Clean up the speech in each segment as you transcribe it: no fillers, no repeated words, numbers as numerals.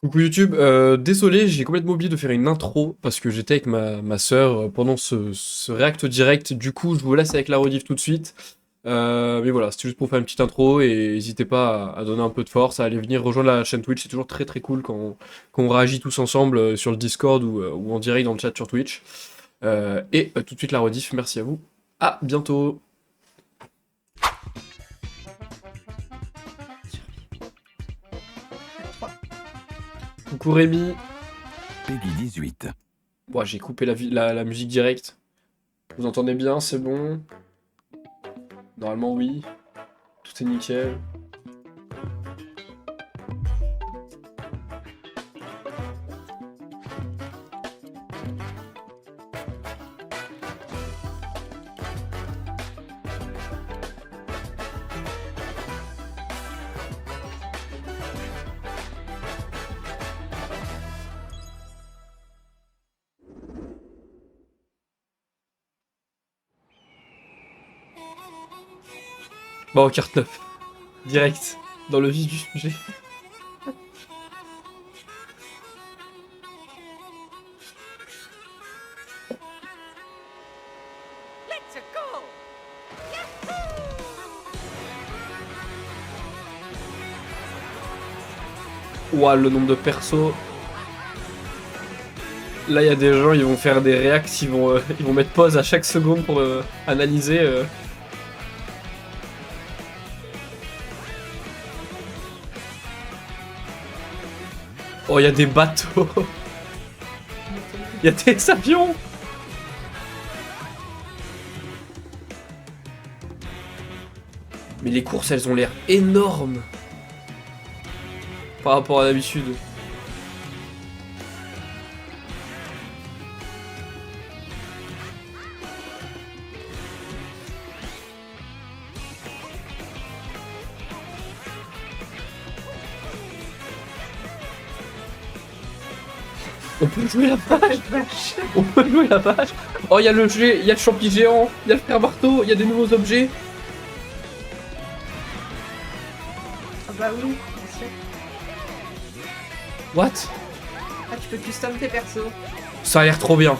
Coucou YouTube, désolé, j'ai complètement oublié de faire une intro parce que j'étais avec ma sœur pendant ce React direct. Du coup, je vous laisse avec la rediff tout de suite. Mais voilà, c'était juste pour faire une petite intro et n'hésitez pas à donner un peu de force, à aller venir rejoindre la chaîne Twitch. C'est toujours très très cool quand on réagit tous ensemble sur le Discord ou en direct dans le chat sur Twitch. Tout de suite la rediff, merci à vous. À bientôt. Coucou Rémi. Peggy 18. Bon, j'ai coupé la musique directe. Vous entendez bien, c'est bon? Normalement oui. Tout est nickel. Bon, carte 9. Direct. Dans le vif du sujet. Ouah, le nombre de persos. Là, il y a des gens, ils vont faire des réacts, ils vont mettre pause à chaque seconde pour analyser. Oh, il y a des bateaux. Il y a des avions. Mais les courses, elles ont l'air énormes. Par rapport à d'habitude. On peut jouer la vache. On peut jouer la vache. Oh, il y a le G, il y a le champi géant, il y a le frère marteau, il y a des nouveaux objets. Ah bah oui, bien sûr. What? Ah, tu peux custom tes persos. Ça a l'air trop bien.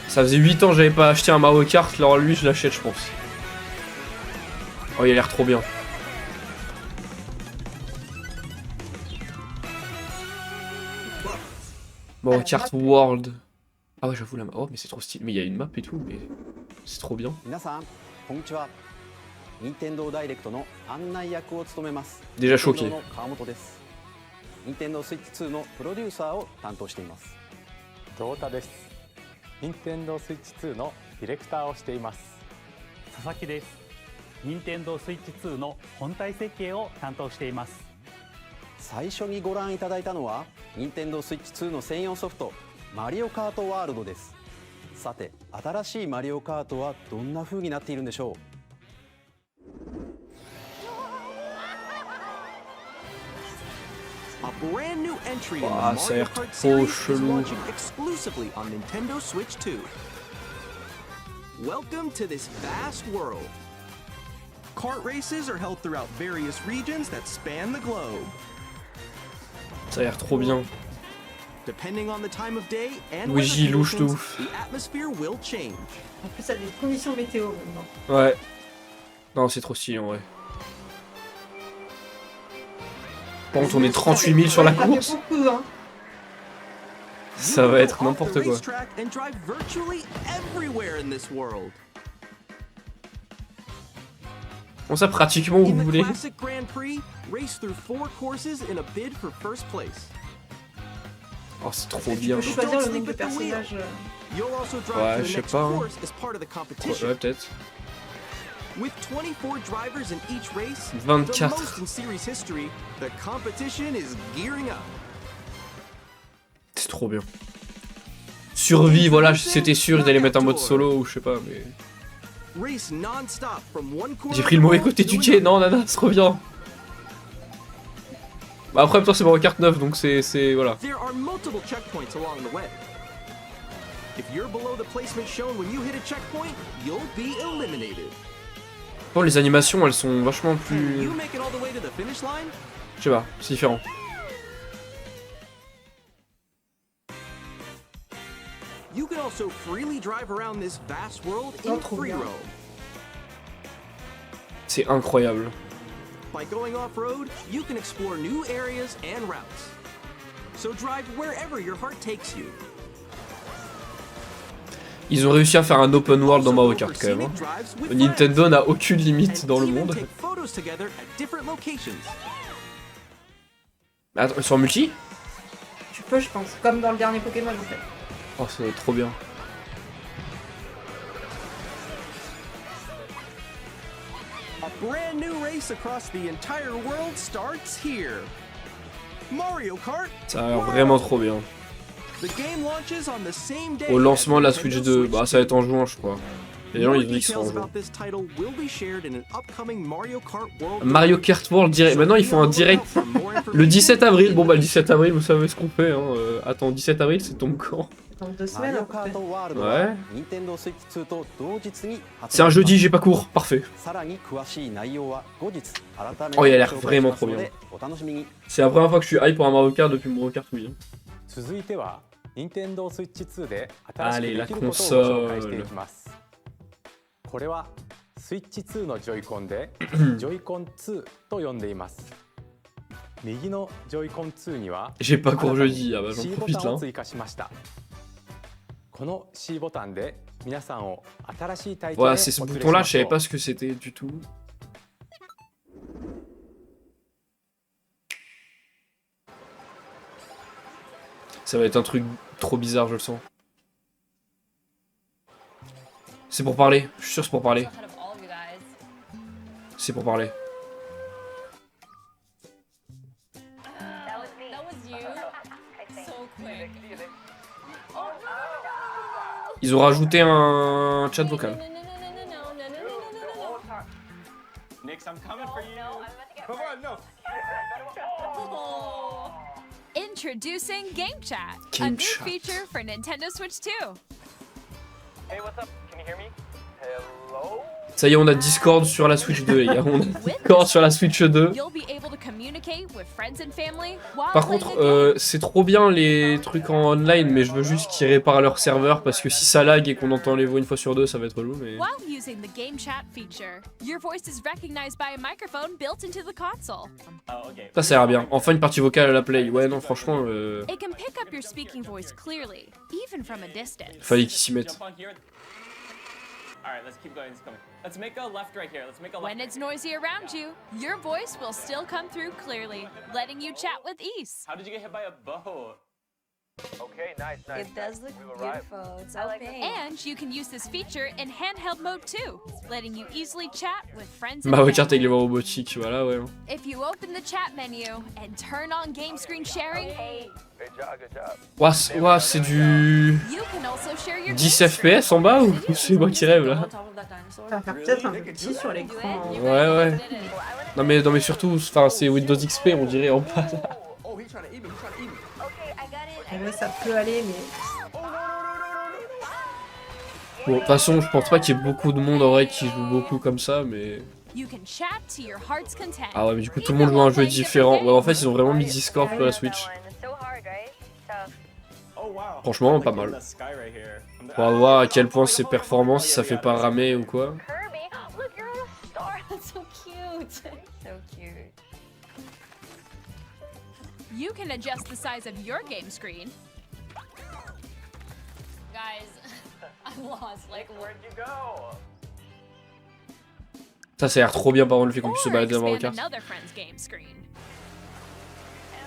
Ça faisait 8 ans que j'avais pas acheté un Mario Kart, alors lui je l'achète je pense. Oh, il a l'air trop bien. Mario Kart World. Ah ouais, j'avoue la map. Oh, mais c'est trop stylé. Mais il y a une map et tout, mais c'est trop bien. 皆さん、こんにちは。任天堂ダイレクトの案内役を務めます。 Déjà choqué. 任天堂の川本です。任天堂スイッチ2のプロデューサーを担当しています。太田です。任天堂スイッチ2のディレクターをしています。佐々木です。任天堂スイッチ2の本体設計を担当しています。最初にご覧いただいたのは任天堂スイッチ2の専用ソフトマリオカートワールドです。さて、新しいマリオカートはどんな風になっているんでしょう。A brand new entry in the Ouah, ça a Mario l'air Kart trop series is chelou. launching exclusively on Nintendo Switch 2. Welcome to this vast world. Kart races are held throughout various regions that span the globe. Ça a l'air trop bien. Depending on the time of day and Luigi weather louche de conditions, ouf. the atmosphere will change. En plus, ça a des conditions météo maintenant. Ouais. Non, c'est trop stylé en vrai. Par contre, on est 38 000 sur la Ça fait course. beaucoup, hein. Ça va être You can go off n'importe the quoi. racetrack and drive virtually everywhere in this world. Bon, ça pratiquement où In vous the voulez. classic Grand Prix, race through 4 courses in a bid for first place. Oh, c'est trop Tu bien. peux choisir le nombre de personnages. You'll also drive Ouais, to je the sais next pas, hein. course as part of the competition. Ouais, peut-être. With 24 drivers in each race, the 24. most in series history, the competition is gearing up. C'est trop bien. Survie, voilà, c'était sûr qu'ils allaient mettre un mode solo ou je sais pas, mais. Race non-stop from one corner J'ai pris le mauvais of the côté world du to quai, another. non, nana, c'est trop bien. Bah après, en même temps, c'est Mario Kart 9, donc c'est. Voilà. There are multiple checkpoints along the way. If you're below the placement shown when you hit a checkpoint, you'll be eliminated. Bon, les animations, elles sont vachement And plus... you make it all the way to the finish line? Je sais pas, c'est différent. You can also freely drive around this vast world in Oh, trop free bien. roam. C'est incroyable. By going off-road, you can explore new areas and routes. So drive wherever your heart takes you. Ils ont réussi à faire un open world dans Also Mario go Kart for quand même. scenic Hein. drives with Nintendo friends. n'a aucune limite And dans le even monde. take photos together at different locations. Attends, sur multi? Tu peux, je pense. Comme dans le dernier Pokémon, en fait. Oh, ça va être trop bien. A brand new race across the entire world starts here. Mario Kart. Ça a l'air vraiment trop bien. The game launches on the same day Au lancement de la as Switch Nintendo 2, bah ça va être en juin je crois. Les gens More ils disent que c'est en details juin. about this title will be shared in an upcoming Mario Kart World Mario Kart World direct. Maintenant ils font un direct le 17 avril. Bon bah le 17 avril vous savez ce qu'on fait hein. Attends 17 avril c'est tombe quand? Dans 2 マ semaines, リ à オ peu カー près. トワールド Ouais. は任天堂スイッチ2と同日に発売 C'est un jeudi j'ai pas cours. Parfait. さらに詳しい内容は後日改めて Oh, il a l'air ご紹介し vraiment ます trop の bien. でお楽しみに C'est la première fois que je suis hype pour un Mario Kart depuis Mario Kart Wii. 続いては任天堂スイッチ2で新しく Allez, で la きることをご紹介 console. していきますこれはスイッチ2のジョイコンでジョイコン2と呼んでいます右のジョイコン2には J'ai pas cours 新たに jeudi. Ah bah j'en C ボ profite タン là. を追加しましたこの C ボタンで皆さんを新しい体験へ Voilà c'est ce お連れし bouton là ま je しょ savais う pas ce que c'était du tout. Ça va être un truc trop bizarre je le sens. C'est pour parler. Je suis sûr c'est pour parler. C'est pour parler. Ils ont rajouté un chat vocal. Nix, I'm coming for you. Come on, no. Introducing Game Chat, a Game new Chat. feature for Nintendo Switch 2. Hey, what's up? Can you hear me? Hello? Ça y est on a Discord sur la Switch 2 les gars. On a Discord sur la Switch 2. You'll be able to communicate with friends and family while Par playing contre, a game. c'est trop bien les trucs en online, mais je veux juste qu'ils réparent leur serveur parce que si ça lag et qu'on entend les voix une fois sur deux, ça va être relou. Mais While using the Game Chat feature, your voice is recognized by a microphone built into the console. Oh, okay. ça a l'air bien. Enfin une partie vocale à la play. Ouais, non, franchement, It can pick up your speaking voice clearly, even from a distance. fallait qu'ils s'y mettent. Jump on here. Alright, let's keep going. It's coming. Let's make a left right here. Let's make a left. When it's noisy around you, your voice will still come through clearly, letting you chat with ease. How did you get hit by a boat? Okay, nice, nice. It does look beautiful. It's so pink. And you can use this feature in handheld mode too, letting you easily chat with friends and Mario Kart avec family. les voix robotiques, voilà, ouais. If you open the chat menu and turn on game screen sharing, Good job, good job. Ouah, c'est du you can also share your 10 game screen. FPS en bas ou c'est moi qui rêve là? Ça va faire peut-être un peu petit sur l'écran. Ouais. Non mais surtout, enfin c'est Windows XP on dirait en bas là. Oh, he's trying to eat me. He's trying to eat me. Okay, I got it. Et ouais, ça peut aller, mais Bon, de toute façon, je pense pas qu'il y ait beaucoup de monde en vrai qui joue beaucoup comme ça, mais... You can chat to your heart's content. Ah ouais, mais du coup tout le monde joue à un jeu différent. Ouais, en fait, ils ont vraiment mis Discord sur la Switch. So hard, right? Tough. Oh wow. Franchement, pas mal. On va voir à quel point c'est performant, si ça fait pas ramer ou quoi. Kirby, look, you're on a star. That's so cute. So cute. You can adjust the size of your game screen. Guys, I'm lost. Like, Where'd you go? Ça a l'air trop bien par contre le fait qu'on puisse se Or balader dans Mario expand Kart. another friend's game screen.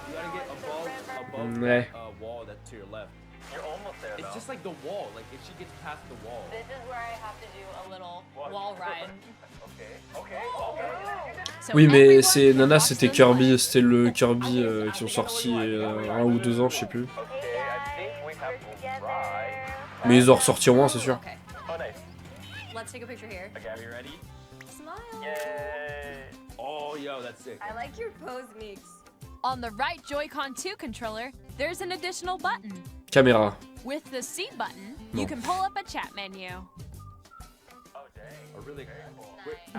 You gotta get above Ouais. wall that's to your left. You're almost there, It's though. just like the wall. Like if she gets past the wall. this is where I have to do a little What? wall ride. Okay. So Oui, mais everyone c'est can Nana, watch c'était them Kirby, play. c'était le Kirby qui ont sorti 1 ou 2 ans, je sais plus. Okay, I think we have to try. Mais ils en ressortiront un, c'est sûr. Okay, Oh, nice. let's take a picture here. Okay, are you ready? Smile. Yay. Oh, yo, that's sick. I like your pose, Meeks. On the right Joy-Con 2 controller, there's an additional button. Caméra. With the C button, No. you can pull up a chat menu. Oh, dang.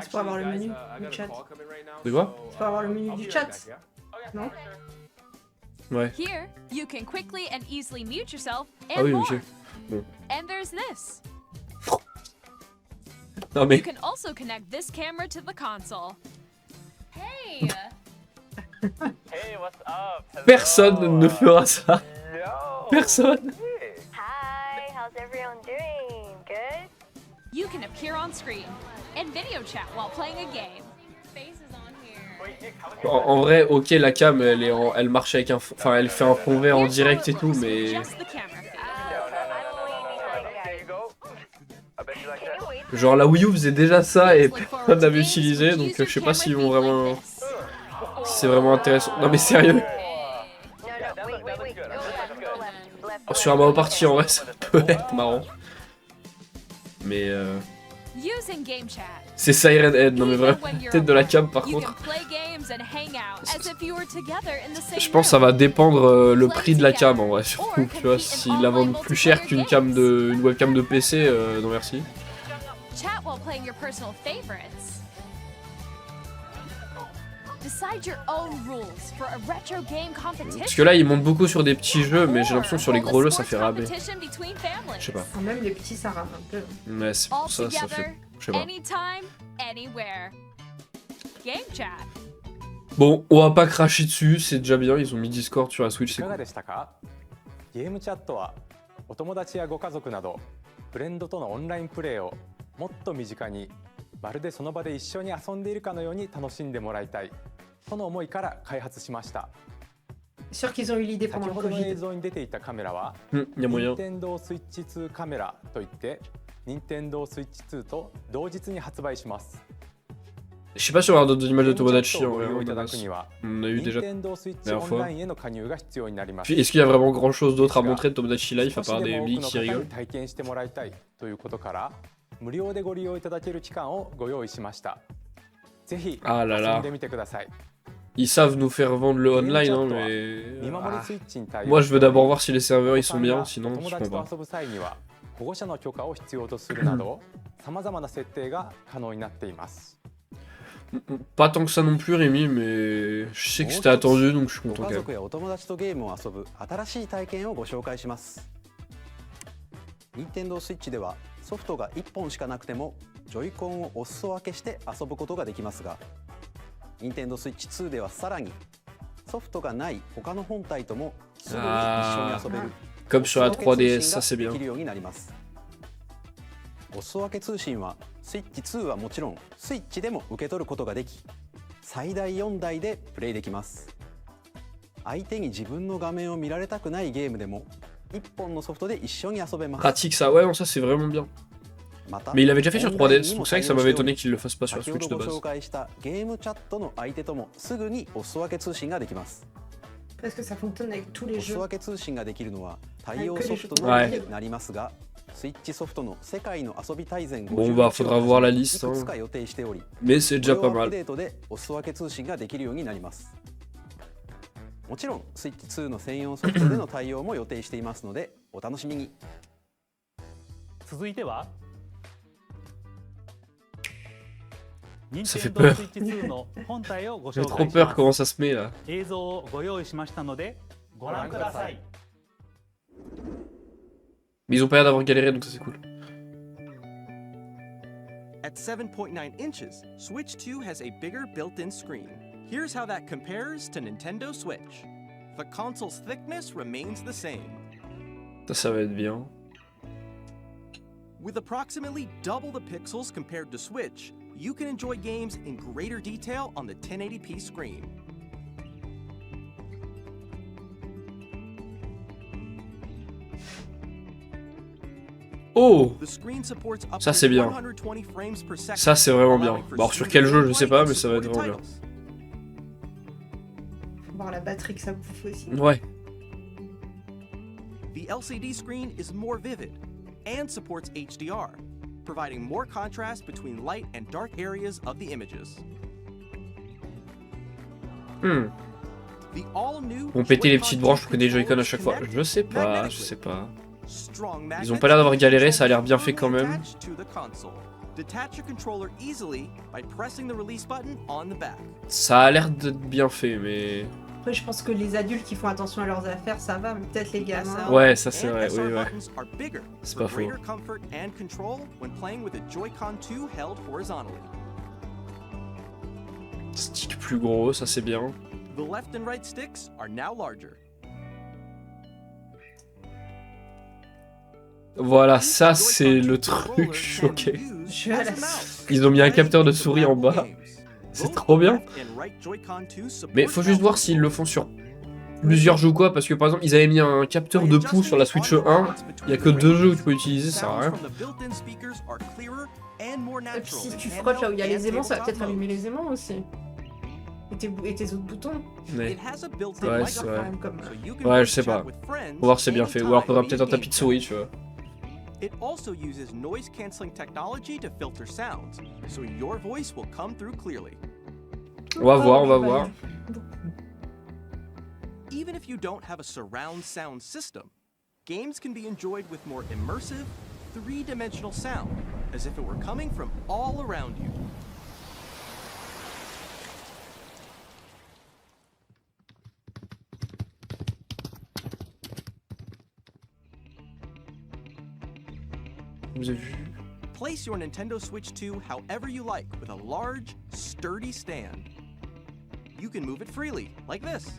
C'est pour avoir le menu du chat. De quoi? C'est pour avoir le menu du chat. Non? Ouais. Here, you can quickly and easily mute yourself and Ah oui, more. ok. Bon. And there's this. Non mais... You can also connect this camera to the console. Hey! Hey, what's up? Hello. Personne ne fera ça. Yo. Personne. Hi, how's everyone doing? Good? You can appear on screen and video chat while playing a game. Faces on here. Wait, Nick, how En vrai, ok, la cam, elle marche avec un... Enfin, elle fait un fond vert en Here's how direct it et tout, works with mais... just the camera feed. There you go. I bet you like that. Genre la Wii U faisait déjà ça et Look forward personne to n'avait games utilisé, which donc use je your sais pas camera s'ils vont feed like vraiment... this. Si c'est vraiment intéressant. Non mais sérieux. No, wait. Go left. Sur un Mario Party, en vrai, ça peut être marrant. Mais... Using game chat. C'est Siren Head, non mais Even vraiment, when you're tête de la apart, cam par you contre. can play games and hang out as if you were together in the same Je pense que ça room. va dépendre le prix de la cam en vrai, surtout. Tu vois, s'ils la vendent plus cher qu'une cam de... une webcam de PC, non merci. Chat while playing your personal favorites. Decide your own rules for a retro game competition. Parce que là, ils montent beaucoup sur des petits jeux, mais j'ai l'impression que sur les Hold a gros jeux, ça sports fait rabais. competition between families. Je sais pas. Ah, même les petits, ça rame un peu. Mais c'est All pour ça, ça together, fait... Je sais pas. anytime, anywhere. Game chat. Bon, on va pas cracher dessus, c'est déjà bien, ils ont mis Discord sur la Switch, い c'est かが cool. でしたか？ゲームチャットはお友達やご家族などフレンドとのオンラインプレイをもっと身近にまるでその場で一緒に遊んでいるかのように楽しんでもらいたいとの思いから開発しました。 Sûr qu'ils ont eu l'idée 先 pendant le ほどの映 Covid. 像に出ていたカメラは Y a moyen. Nintendo Switch 2カメラといって Nintendo Switch 2と同日に発売します。 Je sais pas si on va avoir d'autres images de ゲームチャッ Tomodachi ト en をご vrai, 利用 on いただ en くには a eu déjà. Nintendo Switch dernière fois. オンラインへの加入が必要になります。 Puis est-ce qu'il y a vraiment grand chose d'autre à montrer de Tomodachi Life à 少 part しで des も多 billes くの qui 方に rigolent? 体験してもらいたいということから無料でご利用いただける期間をご用意しました。ぜひ Ah là 遊 là. んでみてください。 Ils savent nous faire vendre le online, hein, mais... 見守り Ah. スイッチに対応 Moi je veux d'abord voir si les お serveurs 子 ils さ sont ん bien, が sinon お je 友 comprends 達 pas. と遊ぶ際には保護者の許可を必要とするなどさまざまな設定が可能になっています。 Pas tant que ça non plus Rémi, mais je sais que c'était attendu donc je suis ご content 家 quand même. 族やお友達とゲームを遊ぶ新しい体験をご紹介します。Nintendo Switch ではソフトが1本しかなくてもジョイコンをお裾分けして遊ぶことができますが Nintendo Switch 2ではさらにソフトがない他の本体ともすぐに一緒に遊べる Comme sur la お裾分け 3DS, 通信 ça c'est が bien. できるようになります。お裾分け通信はスイッチ2はもちろんスイッチでも受け取ることができ最大4台でプレイできます。相手に自分の画面を見られたくないゲームでも1本のソフトで一緒に遊べます。 Pratique ça, ouais non ça c'est vraiment bien. また Mais il l'avait déjà fait sur オンライン 3DS, に donc も c'est vrai que ça 対応 m'avait しており étonné qu'il le fasse pas sur la 先ほ Switch ど de ご紹 base. 介したゲームチャットの相手ともすぐにお裾分け通信ができます。 Parce que ça fonctionne avec tous お les 裾 jeux. 分け通信ができるのは対応ソフトのはいみになりますが、スイッチソフトの世界の遊び大全 Bon bah faudra voir la liste, いく hein. つか予定しており、 Mais c'est déjà これ pas をアッ mal. プデートでお裾分け通信ができるようになります。もちろんスイッチ2の専用ソフトでの対応も予定していますのでお楽しみに。続いては Ça fait Nintendo peur. Switch 2の本体をご J'ai 紹 trop 介し peur ます comment ça se met là. 映像をご用意しましたのでご覧ください。 Mais ils ont pas l'air d'avoir galéré donc ça c'est cool. At 7.9 inches, Switch 2 has a bigger built-in screen. Here's how that compares to Nintendo Switch. The console's thickness remains the same. Ça va être bien. With approximately double the pixels compared to Switch, you can enjoy games in greater detail on the 1080p screen. Oh! The screen supports up Ça, to c'est bien. 120 frames per second, Ça c'est vraiment bien. allowing for Bon, alors sur smooth quel jeu je gameplay sais pas and mais ça va être supported vraiment bien. titles. Faut voir la batterie que ça bouffe aussi. Ouais. The LCD screen is more vivid and supports HDR, providing more contrast between light and dark areas of the images. Hmm. The all-new On pétait les Joy-Con petites branches pour que des controllers Joy-Con à chaque fois. connect Je sais pas, je magnetically. sais pas. Strong Ils ont magnets pas l'air d'avoir galéré, control ça a l'air bien fait firmly quand même. attached to the console, Detach your controller easily by pressing the release button on the back. Ça a l'air d'être bien fait, mais... Après, je pense que les adultes qui font attention à leurs affaires, ça va, mais peut-être les gamins. Ouais, ça c'est And vrai, SR oui, ouais. buttons are bigger C'est for pas faux. greater comfort and control when playing with a Joy-Con 2 held horizontally. Stick plus gros, ça c'est bien. The left and right sticks are now larger. Voilà, ça c'est le truc choqué. Je la... Ils ont mis un capteur de souris en bas. C'est trop bien. Mais faut juste voir s'ils le font sur plusieurs jeux ou quoi, parce que par exemple ils avaient mis un capteur de pouls sur la Switch 1, il y a que 2 jeux que tu peux utiliser, ça sert à rien. Et puis si tu frottes là où il y a les aimants, ça va peut-être allumer les aimants aussi. Et tes autres boutons. Ouais, Ouais, c'est vrai. comme... Ouais, je sais pas. Faut voir si c'est bien fait. Ou alors faudra peut-être un tapis de souris, tu vois. It also uses noise cancelling technology to filter sounds, so your voice will come through clearly. On va voir, on va voir. Even if you don't have a surround sound system, games can be enjoyed with more immersive, three-dimensional sound, as if it were coming from all around you. Vous avez vu? Place your Nintendo Switch 2 however you like with a large, sturdy stand. You can move it freely, like this.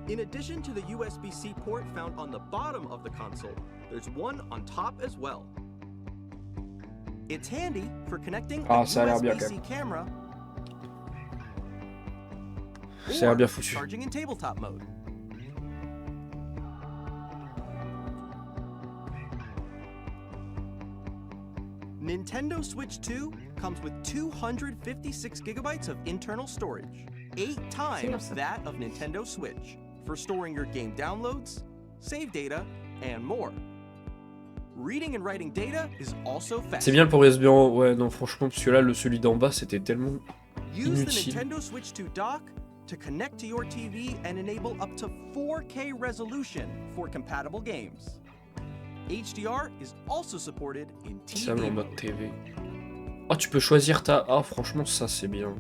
In addition to the USB-C port found on the bottom of the console, there's one on top as well. It's handy for connecting a ça a l'air bien, USB-C camera Ça a l'air bien or foutu. charging in tabletop mode. Nintendo Switch 2 comes with 256 gigabytes of internal storage, 8 times that of Nintendo Switch, for storing your game downloads, save data, and more. Reading and writing data is also fast. C'est bien le port USB en... Ouais, non, franchement, parce que là, celui d'en bas, c'était tellement Use the inutile. Nintendo Switch 2 dock to connect to your TV and enable up to 4K resolution for compatible games. HDR is also supported in Ça en TV mode mode. TV. Oh, tu peux choisir ta... Ah, franchement, ça, c'est bien.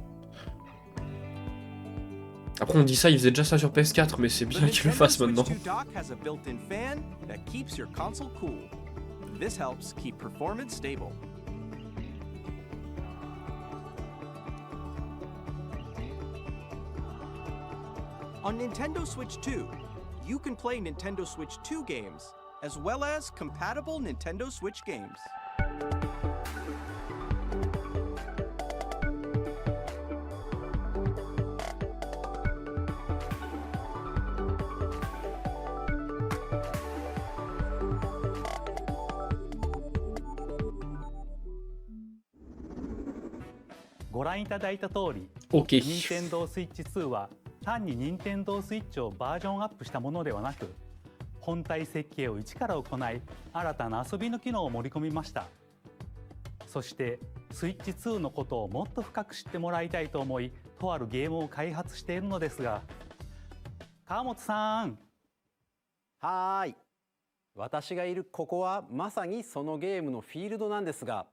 Après, on dit ça, ils faisaient déjà ça sur PS4, mais c'est The bien qu'ils le Nintendo fassent Switch maintenant. 2 dock has a built-in fan that keeps your console cool. This helps keep performance stable. On Nintendo Switch 2, you can play Nintendo Switch 2 games, as well as compatible Nintendo Switch games.ご覧いただいた通り、 Ok. Nintendo Switch 2は単に Nintendo Switch をバージョンアップしたものではなく、本体設計を一から行い、新たな遊びの機能を盛り込みました。そして Switch 2のことをもっと深く知ってもらいたいと思い、とあるゲームを開発しているのですが、川本さん。はーい。私がいるここはまさにそのゲームのフィールドなんですが、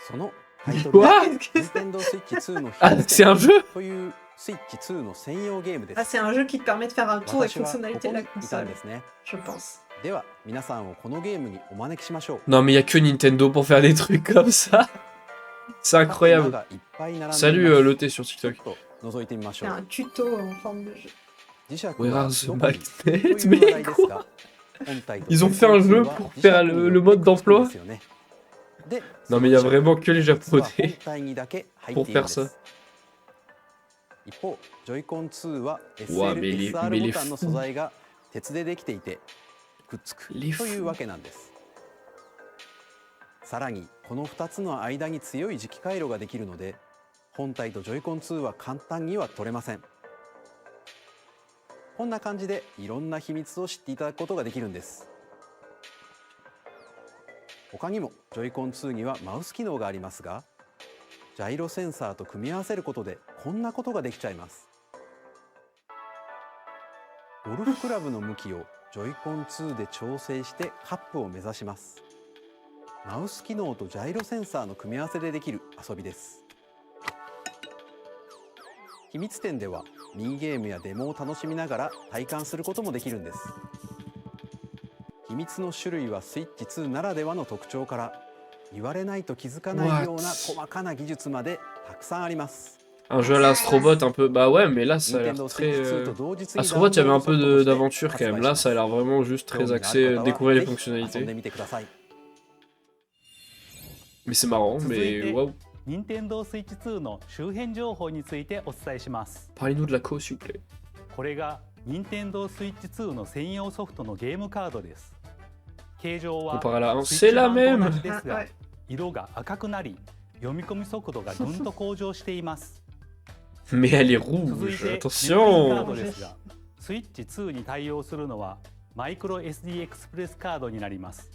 そのタイトルは Nintendo Switch 2の Ah, c'est un jeu? という Switch 2の専用ゲームで Ah, す。 c'est un jeu qui te permet de faire un tour des 私はこ fonctionnalités こ de に la いたん console, ですね。 je pense. では皆さんをこのゲームにお招きしましょう。 Non, mais il y a que Nintendo pour faire des trucs comme ça. C'est incroyable. がいっぱい並んでいます Salut Loté sur TikTok. ちょっと覗いてみましょ C'est う。 un tuto en forme de jeu. 磁石は Where are the どこに magnets? という話 Mais 題です quoi? が、本体と Ils ont fait un jeu pour faire le mode d'emploi? ですよね。で、 Non, mais il y a vraiment que les 実は本 Japonais 体にだけ入 pour っているん faire です。 ça. 一方、ジョイコン2は Ouah, mais les- SL、mais les SR ボタンの素材が鉄でできていてくっつく Les というわけなんです。さらにこの2つの間に強い磁気回路ができるので、本体とジョイコン2は簡単には取れません。こんな感じでいろんな秘密を知っていただくことができるんです。他にもジョイコン2にはマウス機能がありますが、ジャイロセンサーと組み合わせることでこんなことができちゃいます。ゴルフクラブの向きをジョイコン2で調整してカップを目指します。マウス機能とジャイロセンサーの組み合わせでできる遊びです。秘密展ではミニゲームやデモを楽しみながら体感することもできるんです。秘密の種類はスイッチ2ならではの特徴から言われないと気づかないような細かな技術までたくさんあります。Un jeu à l'Astrobot un peu... Bah ouais, mais là, ça a l'air très... Astrobot, il y avait un peu d'aventure quand même. Là, ça a l'air vraiment juste très axé, découvrir les fonctionnalités. Mais c'est marrant, mais waouh. Nintendo Switch 2の周辺情報についてお伝えします。 Parlez-nous de la co, s'il vous plaît. これが Nintendo Switch 2の専用ソフトのゲームカードです。形状は Comparé à la 1, スイ c'est ッチ la 版と même. 同じですが、色が赤くなり、読み込み速度がぐんと向上しています。Mais elle est 続い rouge, てメモリーカー attention. ドですが、スイッチ2に対応するのはマイクロ SD エクスプレスカードになります。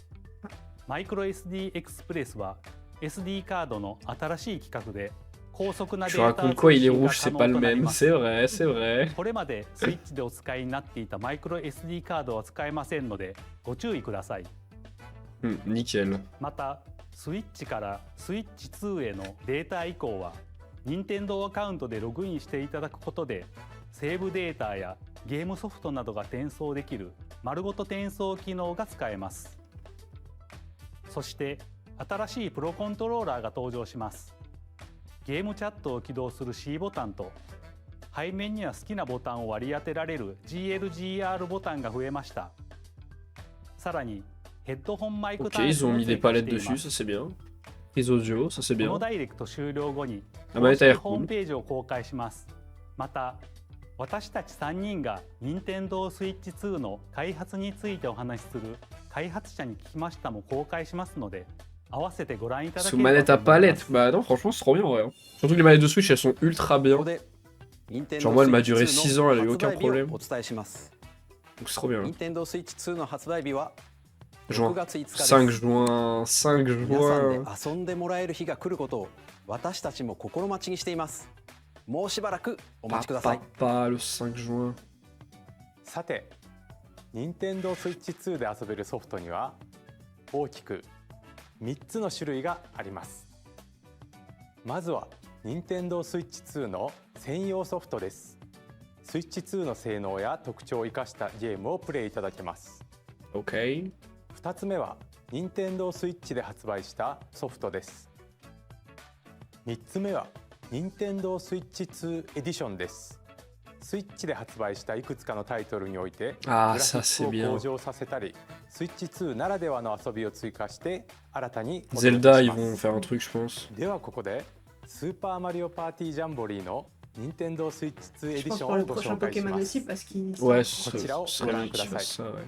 マイクロ SD エクスプレスは SD カードの新しい規格で高速なデ Tu ータ racontes quoi? Il est 通 rouge, 信 c'est が pas 可能 le となり même. ます。 C'est vrai, c'est vrai. これまでスイッチでお使いになっていたマイクロ SD カードは使えませんのでご注意ください。 Nickel. またスイッチからスイッチ2へのデータ移行は任天堂アカウントでログインしていただくことでセーブデータやゲームソフトなどが転送できる丸ごと転送機能が使えます。そして新しいプロコントローラーが登場します。ゲームチャットを起動する C ボタンと背面には好きなボタンを割り当てられる GLGR ボタンが増えました。さらにヘッドホンマイク Ok, ils ont mis des palettes dessus, ça c'est bien. Les audios, ça c'est この bien. ダイレクト終了後に La manette a l'air ホーム cool. ページを公開します。また私たち3人が Nintendo Switch 2の開発についてお話しする開発者に聞きましたも公開しますので合わせてご覧いただけ Sous れば manette と à 思いま palette, す。 bah non, franchement, c'est trop bien en vrai. Hein. Surtout que les manettes de Switch, elles sont ultra bien. Genre, moi, elle m'a duré 6 ans, elle a eu aucun problème. お伝えします。 Donc c'est trop bien. Nintendo Switch 2の発売日は Juin. 6月5日です。 5 juin, 5皆さん juin. で遊んでもらえる日が来ることを私たちも心待ちにしています。もうしばらくお待ちください。 Papa, le 5 juin. さて Nintendo Switch 2で遊べるソフトには大きく3つの種類があります。まずは Nintendo Switch 2の専用ソフトです。Switch 2の性能や特徴を生かしたゲームをプレイいただけます。 Ok. 2つ目は Nintendo Switch で発売したソフトです。3つ目は Nintendo Switch 2 Edition です。スイッチで発売したいくつかのタイトルにおいてグラフィックを向上させたり、スイッチ2ならではの遊びを追加して新たに Zelda, ils vont faire un truc, je pense. ではここでスーパーマリオパーティージャンボリーの Nintendo Switch 2 Je pense Edition pour le をご prochain 紹介し Pokémon ま aussi す。 parce qu'il Ouais, こちらをce ご serait 覧 bien くだ qu'ils さい。 fassent ça, ouais.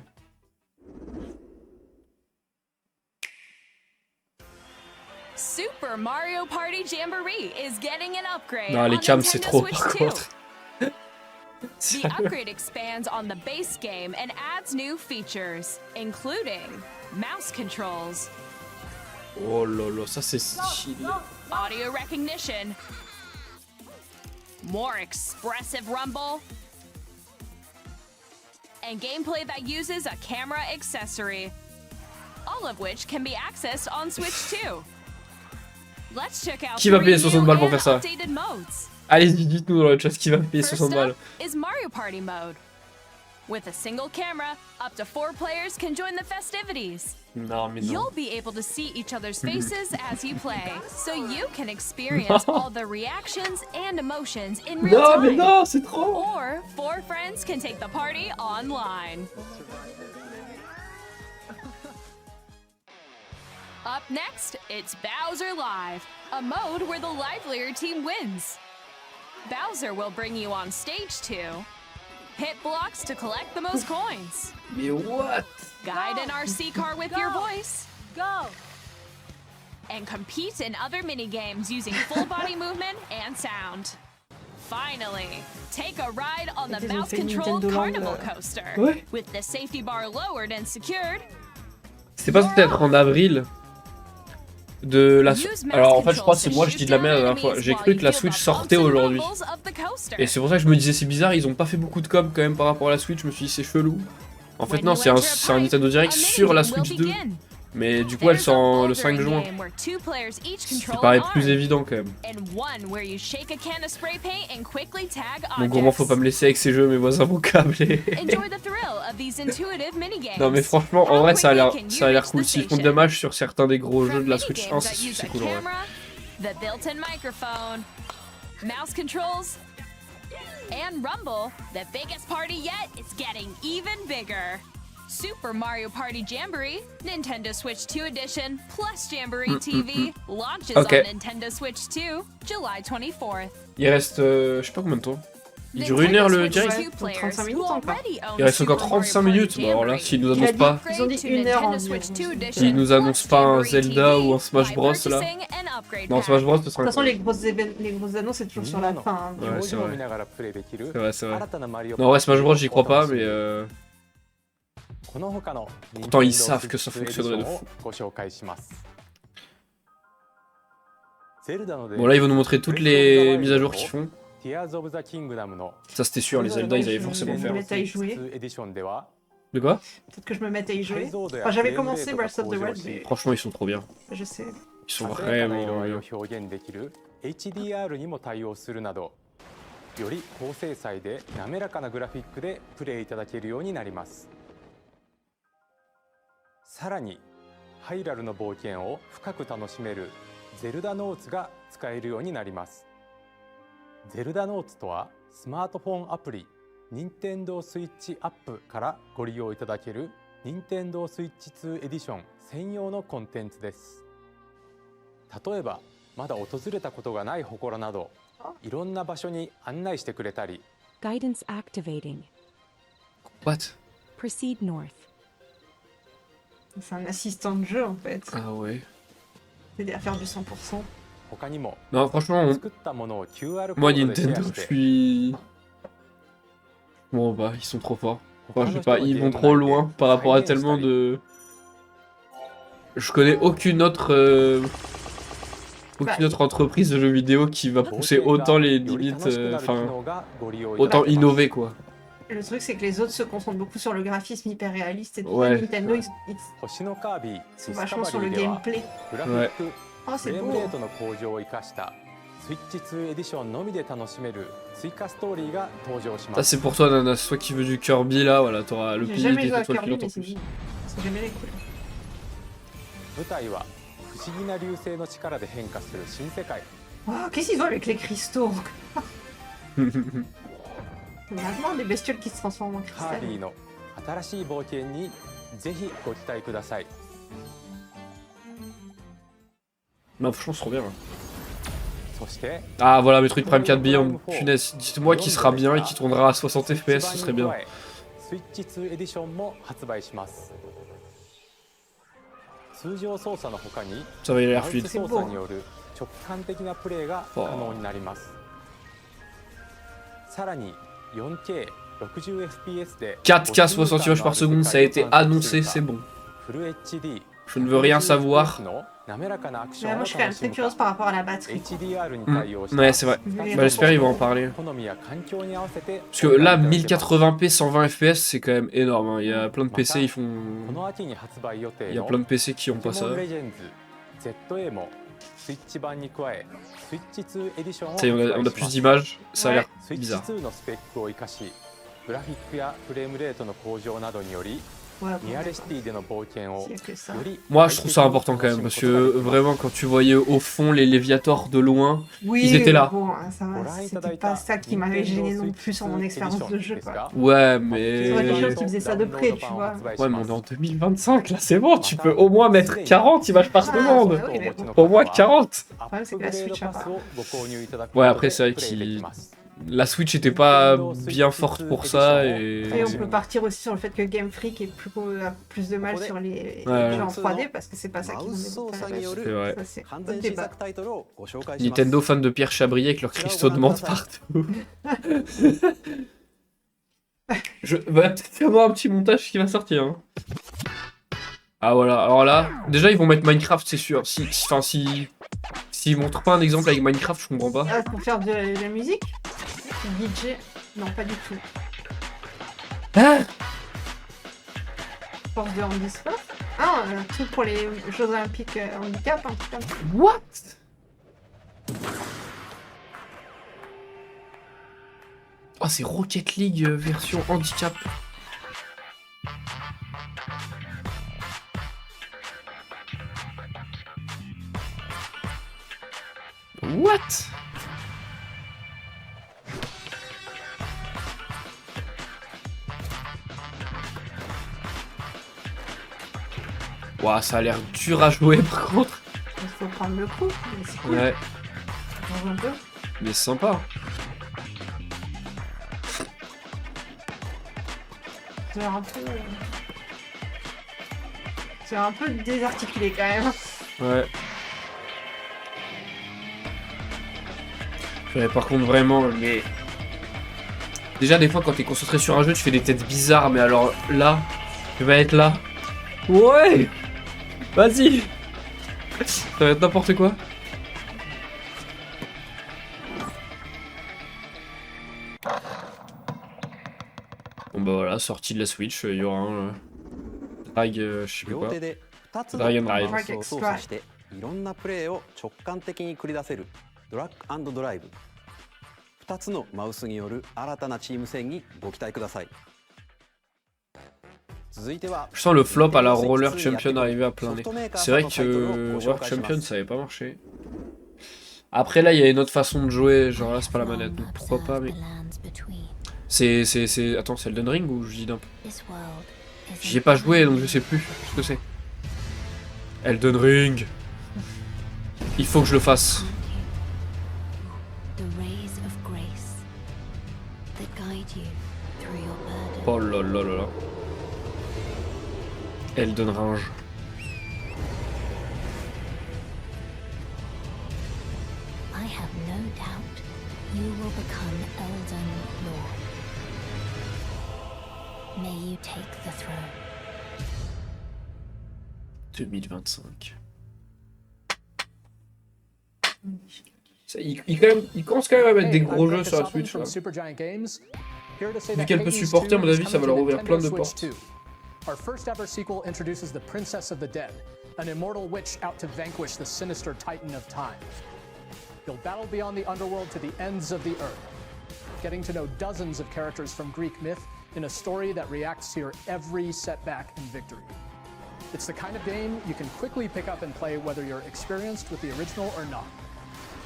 Super Mario Party Jamboree is getting an upgrade Non, on les cams, c'est Nintendo trop Switch par 2. contre. The upgrade expands on the base game and adds new features, including mouse controls, Oh là là, ça c'est stylé. audio recognition, more expressive rumble, and gameplay that uses a camera accessory, all of which can be accessed on Switch 2. Let's check out Qui va payer 3 60 new balles pour and faire ça? updated modes. Allez-y, dites-nous dans le chat qui va payer First 60 balles. up is Mario Party mode. With a single camera, up to 4 players can join the festivities. Non, mais non. You'll be able to see each other's faces as you play, so you can experience all the reactions and emotions in real Non, time. mais non, c'est trop. Or 4 friends can take the party online. Up next, it's Bowser Live, a mode where the livelier team wins. Bowser will bring you on stage 2. Hit blocks to collect the most coins. Mais what? Guide an RC car with your voice. Go! And compete in other mini-games using full body movement and sound. Finally, take a ride on the Ils ont fait mouse-controlled Nintendo Land, carnival coaster. Ouais. With the safety bar lowered and secured, C'était pas censé être en avril de la Alors en fait je crois que c'est moi je dis de la merde la dernière fois. J'ai cru que la Switch sortait aujourd'hui. Et c'est pour ça que je me disais c'est bizarre, ils ont pas fait beaucoup de com quand même par rapport à la Switch, je me suis dit c'est chelou. En fait, non, c'est un Nintendo Direct sur la Switch 2. Mais du coup, elle sort le 5 juin. Ce qui paraît plus évident quand même. Bon, comment faut pas me laisser avec ces jeux, mes voisins vont câbler. Non, mais franchement, en vrai, ça a l'air cool. S'ils font de dommage sur certains des gros jeux de la Switch 1, c'est cool en vrai. And Rumble, the biggest party yet, is getting even bigger. Super Mario Party Jamboree, Nintendo Switch 2 Edition, plus Jamboree TV, launches on Nintendo Switch 2, July 24th. Il reste, je sais pas combien de temps. Il dure 1 heure le direct. 35 minutes encore. Il reste encore 35 minutes. Bon, alors là, s'ils nous annoncent pas. Ils ont dit 1 heure en S'ils nous annoncent pas un Zelda ou un Smash Bros là. Non, Smash Bros, ce sera. De toute façon, les grosses annonces, c'est toujours sur la fin. Hein. Ouais, c'est vrai. C'est vrai. Non, ouais, Smash Bros, j'y crois pas, mais. Pourtant, ils savent que ça fonctionnerait de fou. Bon, là, ils vont nous montrer toutes les mises à jour qu'ils font. Ça, c'était sûr, les Zelda, ils allaient forcément le faire. De quoi? Peut-être que je me mette à y jouer. Enfin, j'avais commencé Breath of the Wild, mais... Franchement, ils sont trop bien. Je sais. Ils sont vraiment bien. HDR にも対応するなど、より高精細で滑らかなグラフィックでプレイいただけるようになります。さらに、ハイラルの冒険を深く楽しめるゼルダノーツが使えるようになります。ゼルダノーツとはスマートフォンアプリ Nintendo Switch アップからご利用いただける Nintendo Switch 2エディション専用のコンテンツです。例えばまだ訪れたことがない祠などいろんな場所に案内してくれたり Guidance activating. What? Proceed north. C'est un assistant de jeu en fait. Ah ouais. C'est à faire du 100%. Non, franchement, moi Nintendo, je suis. Bon, bah, ils sont trop forts. Enfin, je sais pas, ils vont trop loin par rapport à tellement de. Je connais aucune autre entreprise de jeux vidéo qui va pousser autant les limites, enfin, autant innover quoi. Le truc c'est que les autres se concentrent beaucoup sur le graphisme hyper réaliste et tout. Ouais. Nintendo ils sont vachement sur le gameplay. Ouais. Oh c'est beau. Ça c'est pour toi Nanas, toi qui veux du Kirby là, voilà, t'auras le pilier des étoiles filantes en plus. C'est jamais les couilles. 舞台は不思議な流星の力で変化する新世界。 Oh, qu'est-ce qu'ils ont avec les cristaux? Maintenant des bestioles qui se transforment en cristal. カービィの新しい冒険にぜひご期待ください。 Non, franchement, c'est trop bien. Ah, voilà, Metroid Prime 4 Beyond. Punaise, dites-moi qui sera bien et qui tournera à 60 FPS, ce serait bien. Ça va, il a l'air fluide. Oh. 4K 60 images par seconde, ça a été annoncé, c'est bon. Je ne veux rien savoir. Mais moi je suis quand même très curieuse par rapport à la batterie. Ouais, c'est vrai. Bah, j'espère qu'ils vont en parler. Parce que là, 1080p 120 fps, c'est quand même énorme. Hein. Il y a plein de PC, ils font. Il y a plein de PC qui ont pas ça. Ça y est, on a plus d'images, ça a l'air bizarre. Ouais, moi je trouve ça important quand même parce que vraiment quand tu voyais au fond les Léviators de loin, oui, ils étaient là. Bon, c'était pas ça qui m'avait gêné non plus sur mon expérience de jeu quoi. Ouais mais... C'est vrai des gens qui faisaient ça de près tu vois. Ouais mais on est en 2025 là c'est bon, tu peux au moins mettre 40 images par seconde. Au moins 40. Le problème c'est que la Switch a pas. Ouais après c'est vrai qu'il... La Switch était pas bien forte pour ça et on peut partir aussi sur le fait que Game Freak a plus de mal sur les jeux en 3D parce que c'est pas ça qui nous met. C'est vrai. Ça, c'est un autre débat. Nintendo fan de Pierre Chabrier avec leurs cristaux de menthe partout. Je va peut-être y avoir un petit montage qui va sortir. Hein. Ah voilà, alors là, déjà ils vont mettre Minecraft c'est sûr. S'ils montrent pas un exemple avec Minecraft, je comprends pas. Ah, pour faire de la musique DJ. Non, pas du tout. Ah force de handisport. Ah, un truc pour les Jeux Olympiques handicap, un truc comme ça. What? Oh, c'est Rocket League version handicap. What? Ouah, ça a l'air dur à jouer par contre. Il faut prendre le coup, mais c'est cool. Ouais, Change un peu. mais c'est sympa. C'est un peu... C'est un peu désarticulé quand même. Ouais. Ouais, par contre, vraiment, mais... Déjà, des fois, quand t'es concentré sur un jeu, tu fais des têtes bizarres, mais alors là, tu vas être là. Ouais! Vas-y! Ça va être n'importe quoi. Bon bah voilà, sortie de la Switch, il y aura un... Drag, je sais plus 両 quoi. 手で2つの Dragon マ Ride ウスを操作していろんなプレーを直感的に繰り出せるドラッグ&ドライブ。2つのマウスによる新たなチーム戦にご期待ください。続いては Je sens le flop à la Roller Champion arriver à plein nez. C'est vrai que Roller Champion ça avait pas marché. Après là il y a une autre façon de jouer, genre là c'est pas la manette, donc pourquoi pas mais... C'est... Attends, c'est Elden Ring ou je dis d'un peu? J'y ai pas joué donc je sais plus ce que c'est. Elden Ring. Il faut que je le fasse. Oh là là là là. Elden Ring. I have no doubt you will become Elden Lord. May you take the throne. 2025. Il commence quand même à mettre des gros jeux sur la Switch là. Vu qu'elle peut supporter, à mon avis, ça va leur ouvrir plein de portes. Our first ever sequel introduces the Princess of the Dead, an immortal witch out to vanquish the sinister Titan of Time. You'll battle beyond the underworld to the ends of the earth, getting to know dozens of characters from Greek myth in a story that reacts to your every setback and victory. It's the kind of game you can quickly pick up and play whether you're experienced with the original or not.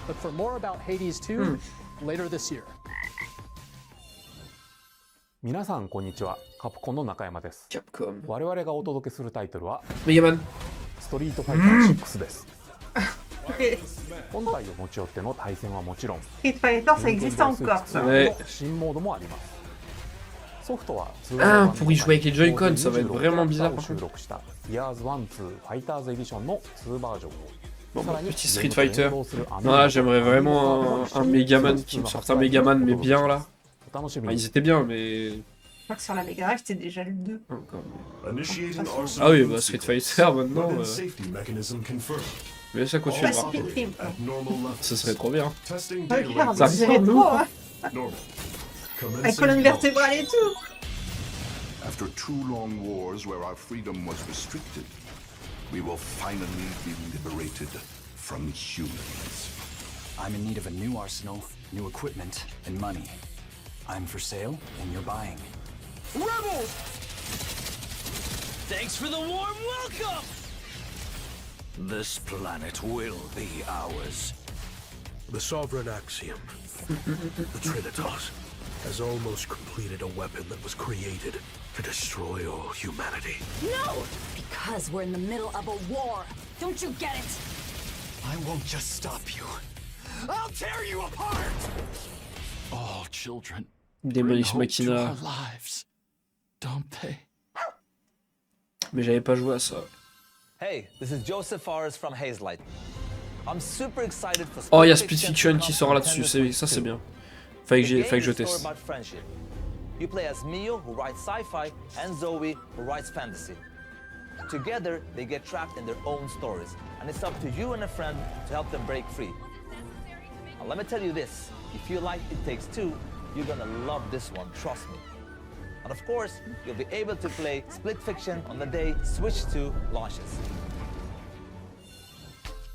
Look for more about Hades 2 later this year. 皆さんこんにちは、カプコンの中山です。我々がお届けするタイトルはメガマンストリートファイター6です。本体を持ち寄っての対戦はもちろん、Street Fighter ça existe encore. 新モードもあります。ソフトは Ah, pour y jouer avec les Joy-Con, ça va être vraiment bizarre par contre. 収録した Years 1-2 Fighters Edition の2バージョンを。Petit Street Fighter. Ah, j'aimerais vraiment un Megaman qui me sorte un Megaman, mais bien là. Enfin, ils étaient bien, mais. Je crois que sur la Mega Drive c'était déjà le 2. Ah oui, bah Street Fighter maintenant. Mais ça continuera. Ce serait trop bien. Ça dirait trop, hein. La colonne vertébrale et tout. After 2 long wars where our freedom was restricted, we will finally be liberated from humans. I'm in need of a new arsenal, new equipment, and money. I'm for sale, and you're buying. Rebels! Thanks for the warm welcome! This planet will be ours. The Sovereign Axiom, the Trinitas, has almost completed a weapon that was created to destroy all humanity. No! Because we're in the middle of a war. Don't you get it? I won't just stop you. I'll tear you apart! All children Demolis Machina. lives, don't they? Mais j'avais pas joué à ça. Hey, this is Joseph Forrest from Hazelight. I'm super excited for Oh, il y a Split Fiction qui sort là-dessus, ça c'est bien. Fallait que je teste. You play as Mio, who writes sci-fi, and Zoe, who writes fantasy. Together, they get trapped in their own stories, and it's up to you and a friend to help them break free. Now, let me tell you this, if you like It Takes Two, you're gonna love this one, trust me. And of course, you'll be able to play Split Fiction on the day Switch 2 launches.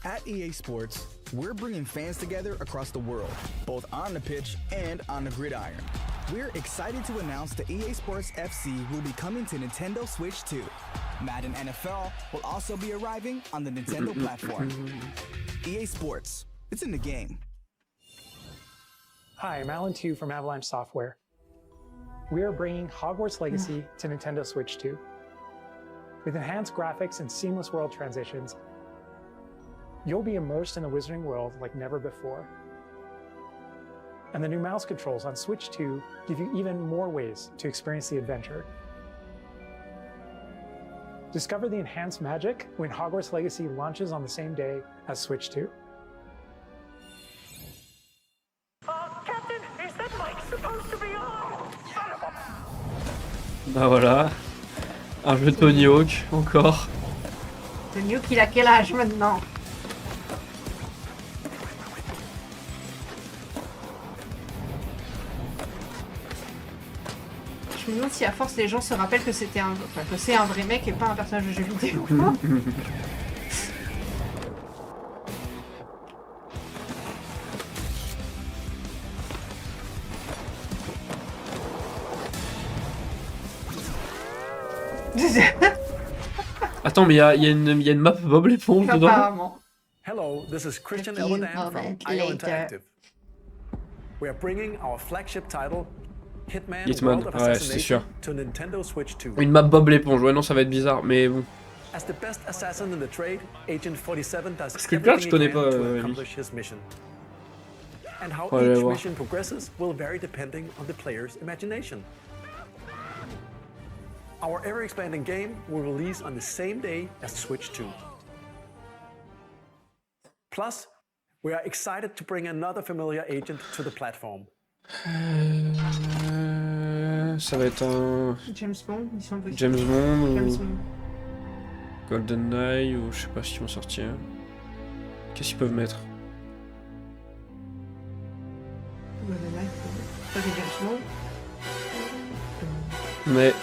At EA Sports, we're bringing fans together across the world, both on the pitch and on the gridiron. We're excited to announce that EA Sports FC will be coming to Nintendo Switch 2. Madden NFL will also be arriving on the Nintendo platform. EA Sports, it's in the game. Hi, I'm Alan Tu from Avalanche Software. We are bringing Hogwarts Legacy to Nintendo Switch 2. With enhanced graphics and seamless world transitions, you'll be immersed in the Wizarding world like never before. And the new mouse controls on Switch 2 give you even more ways to experience the adventure. Discover the enhanced magic when Hogwarts Legacy launches on the same day as Switch 2. Captain, is that mic supposed to be on? Bah voilà, un jeu de Tony Hawk, encore. Tony Hawk, il a quel âge maintenant? Je me demande si à force les gens se rappellent que c'était que c'est un vrai mec et pas un personnage de jeu vidéo. Attends, mais il y a une map Bob l'éponge dedans. Apparemment. Hello, this is Christian Elbadan from IO Interactive. We are bringing our flagship title, Hitman World of ouais, c'est sûr. Assassination, to Nintendo Switch 2. Une map Bob l'éponge, ouais, non, ça va être bizarre, mais bon. As the best assassin in the trade, Agent 47 does Scriptpad, je everything he connais can pas, to lui. accomplish his mission. And how On va aller each voir. mission progresses will vary depending on the player's imagination. Our ever-expanding game will release on the same day as Switch 2. Plus, we are excited to bring another familiar agent to the platform. Ça va être un James Bond, ils sont petits. James Bond James ou Bond. GoldenEye ou je sais pas ce qu'ils vont sortir. Qu'est-ce qu'ils peuvent mettre? GoldenEye, pas des James Bond. Mais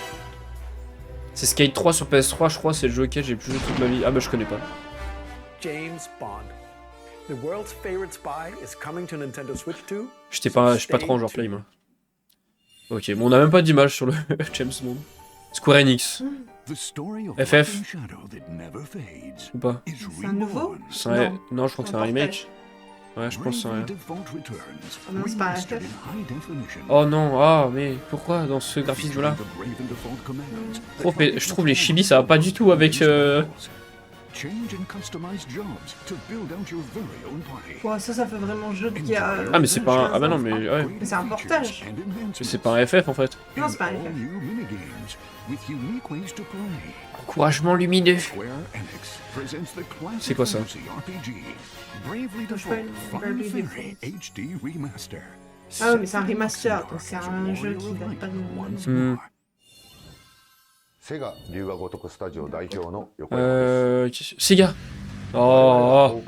c'est Skate 3 sur PS3, je crois, c'est le jeu auquel j'ai le plus joué toute ma vie. Ah bah je connais pas. James Bond. The world's favorite spy is coming to Nintendo Switch 2. Je suis pas trop en genre play moi. Ok, bon on a même pas d'image sur le James Bond. Square Enix. FF. Ou pas? C'est un nouveau? Non, je crois que c'est un remake. Ouais, je pense que c'est un... Non, c'est pas un FF. Oh non, ah mais pourquoi dans ce graphisme là? Je trouve les chibis ça va pas du tout avec... Ouais, ça fait vraiment jeu de gars. Ah mais c'est pas un... Ah bah non mais... Ouais. Mais c'est un portage. Mais c'est pas un FF en fait. Non, c'est pas un FF. Encouragement lumineux. C'est quoi ça? Ah oui, mais c'est un remaster, donc c'est un jeu qui date pas de... Sega Sega. Oh.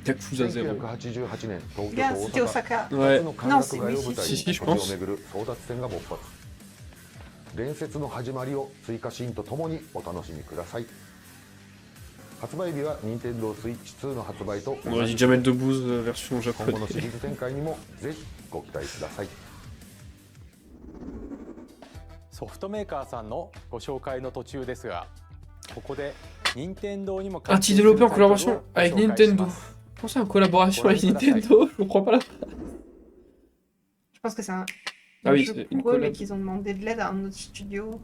Yakuza 0. Gars, c'était Osaka. Ouais. Non, c'est oui, si, je pense. 伝説の始まりを追加シーンとともにお楽しみください。発売日は Nintendo Switch 2の発売と On aurait dit Jamel Debbouze version 今後の japonaise. シリーズ展開にもぜひご期待ください。ソフトメーカーさんのご紹介の途中ですが、ここで任天堂にも Un petit développeur en collaboration avec Nintendo. Comment ça, en collaboration avec Nintendo? Je comprends pas là. Je pense que c'est un... Ah oui, jeu c'est une pour eux, mais collab. qu'ils ont demandé de l'aide à un autre studio.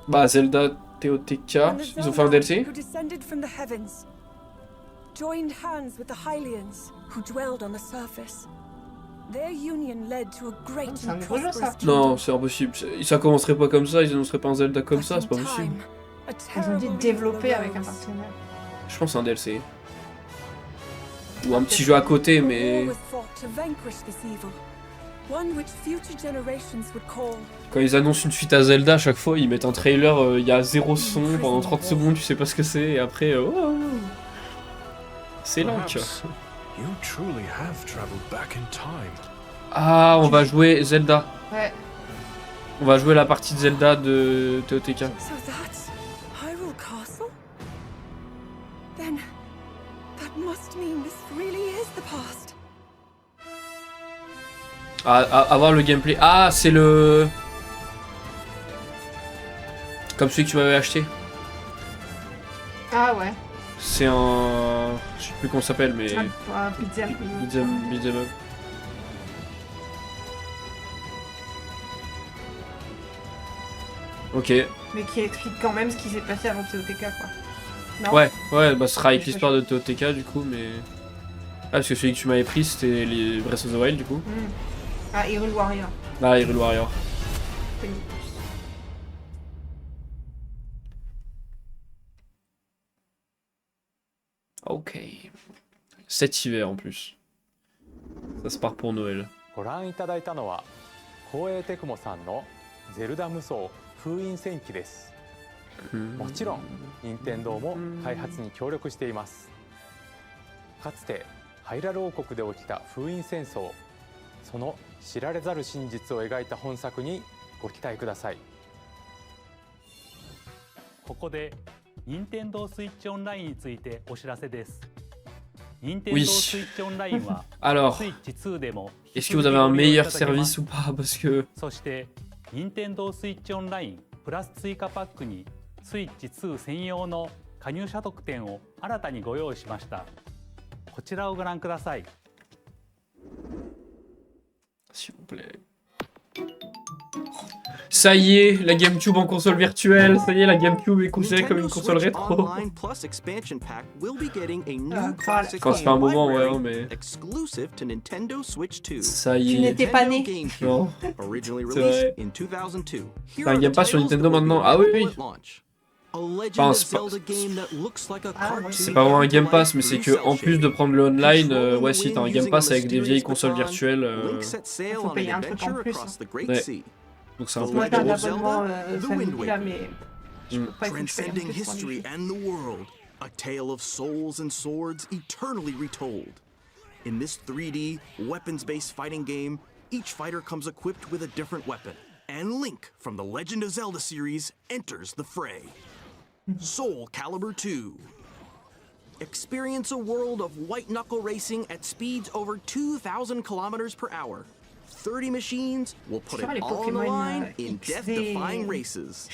Bah Zelda TOTK, ils ont fait un DLC. Who descended from the heavens, joined hands with the Hylians, who dwelled on the surface. Their union led to a great and prosperous Non, c'est impossible. Ça commencerait pas comme ça, ils annonceraient pas un Zelda comme ça, c'est pas possible. Ils ont dit développer avec un partenaire. Je pense un DLC. Ou un petit jeu à côté, mais... Quand ils annoncent une suite à Zelda, à chaque fois, ils mettent un trailer, il y a zéro son, pendant 30 secondes, tu sais pas ce que c'est, et après... C'est Link. Perhaps you truly have traveled back in time. Ah, on va jouer Zelda. Ouais. On va jouer la partie de Zelda de TOTK. So that's Hyrule Castle? Then that must mean this really is the past. Avoir le gameplay. Ah, c'est le... Comme celui que tu m'avais acheté. Ah ouais. C'est un... Je sais plus comment ça s'appelle, mais... Un Beat'em up. Ok. Mais qui explique quand même ce qui s'est passé avant TOTK, quoi. Non Ouais, bah ce sera avec l'histoire de TOTK du coup, mais... Ah, parce que celui que tu m'avais pris, c'était les Breath of the Wild du coup. Ah, Hyrule Warrior. Ah, Hyrule Warrior. Ok. 7 hivers en plus. Ça se part pour Noël. ご覧いただいたのは光栄テクモさんのゼルダ無双封印戦記です。もちろん任天堂も開発に協力しています。かつてハイラル王国で起きた封印戦争、その知られざる真実を描いた本作にご期待ください。ここで任天堂スイッチオンラインについてお知らせです。任天堂スイッチオンラインは Alors, スイッチ2でも est-ce que vous avez un meilleur service ou pas? Parce que... そして任天堂スイッチオンラインプラス追加パックにスイッチ2専用の加入者特典を新たにご用意しました。こちらをご覧ください。S'il vous plaît. Ça y est, la GameCube en console virtuelle. Ça y est, la GameCube est considérée comme une console rétro. Quand ça fait un moment, ouais, mais... Ça y est. Tu n'étais pas né. Non. C'est vrai. T'as un Game Pass sur Nintendo maintenant? Ah oui, oui. Enfin, c'est pas vraiment un Game Pass, mais c'est que en plus de prendre le online, ouais, si t'as un Game Pass avec des vieilles consoles virtuelles. Faut payer un truc en plus. Ouais. Donc c'est un peu. Moi, j'ai un abonnement famille là, mais je peux pas Transcending history and the world, a tale of souls and swords eternally retold. In this 3D, weapons-based fighting game, each fighter comes equipped with a different weapon, and Link from the Legend of Zelda series enters the fray. Soul Calibur 2. Experience a world of white-knuckle racing at speeds over 2,000 kilometers per hour. 30 machines will put it all on the line in death-defying races.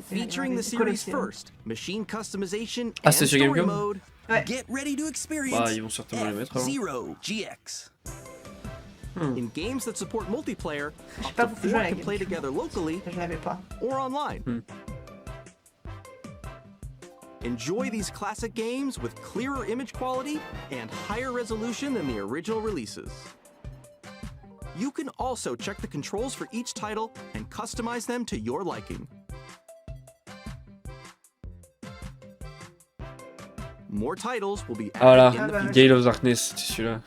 Featuring the series' first machine customization and story mode, get ready to experience F-Zero GX. In games that support multiplayer, up to 4 can play together locally or online. Enjoy these classic games with clearer image quality and higher resolution than the original releases. You can also check the controls for each title and customize them to your liking. More titles will be added in the future. Gale of Darkness, c'est celui-là.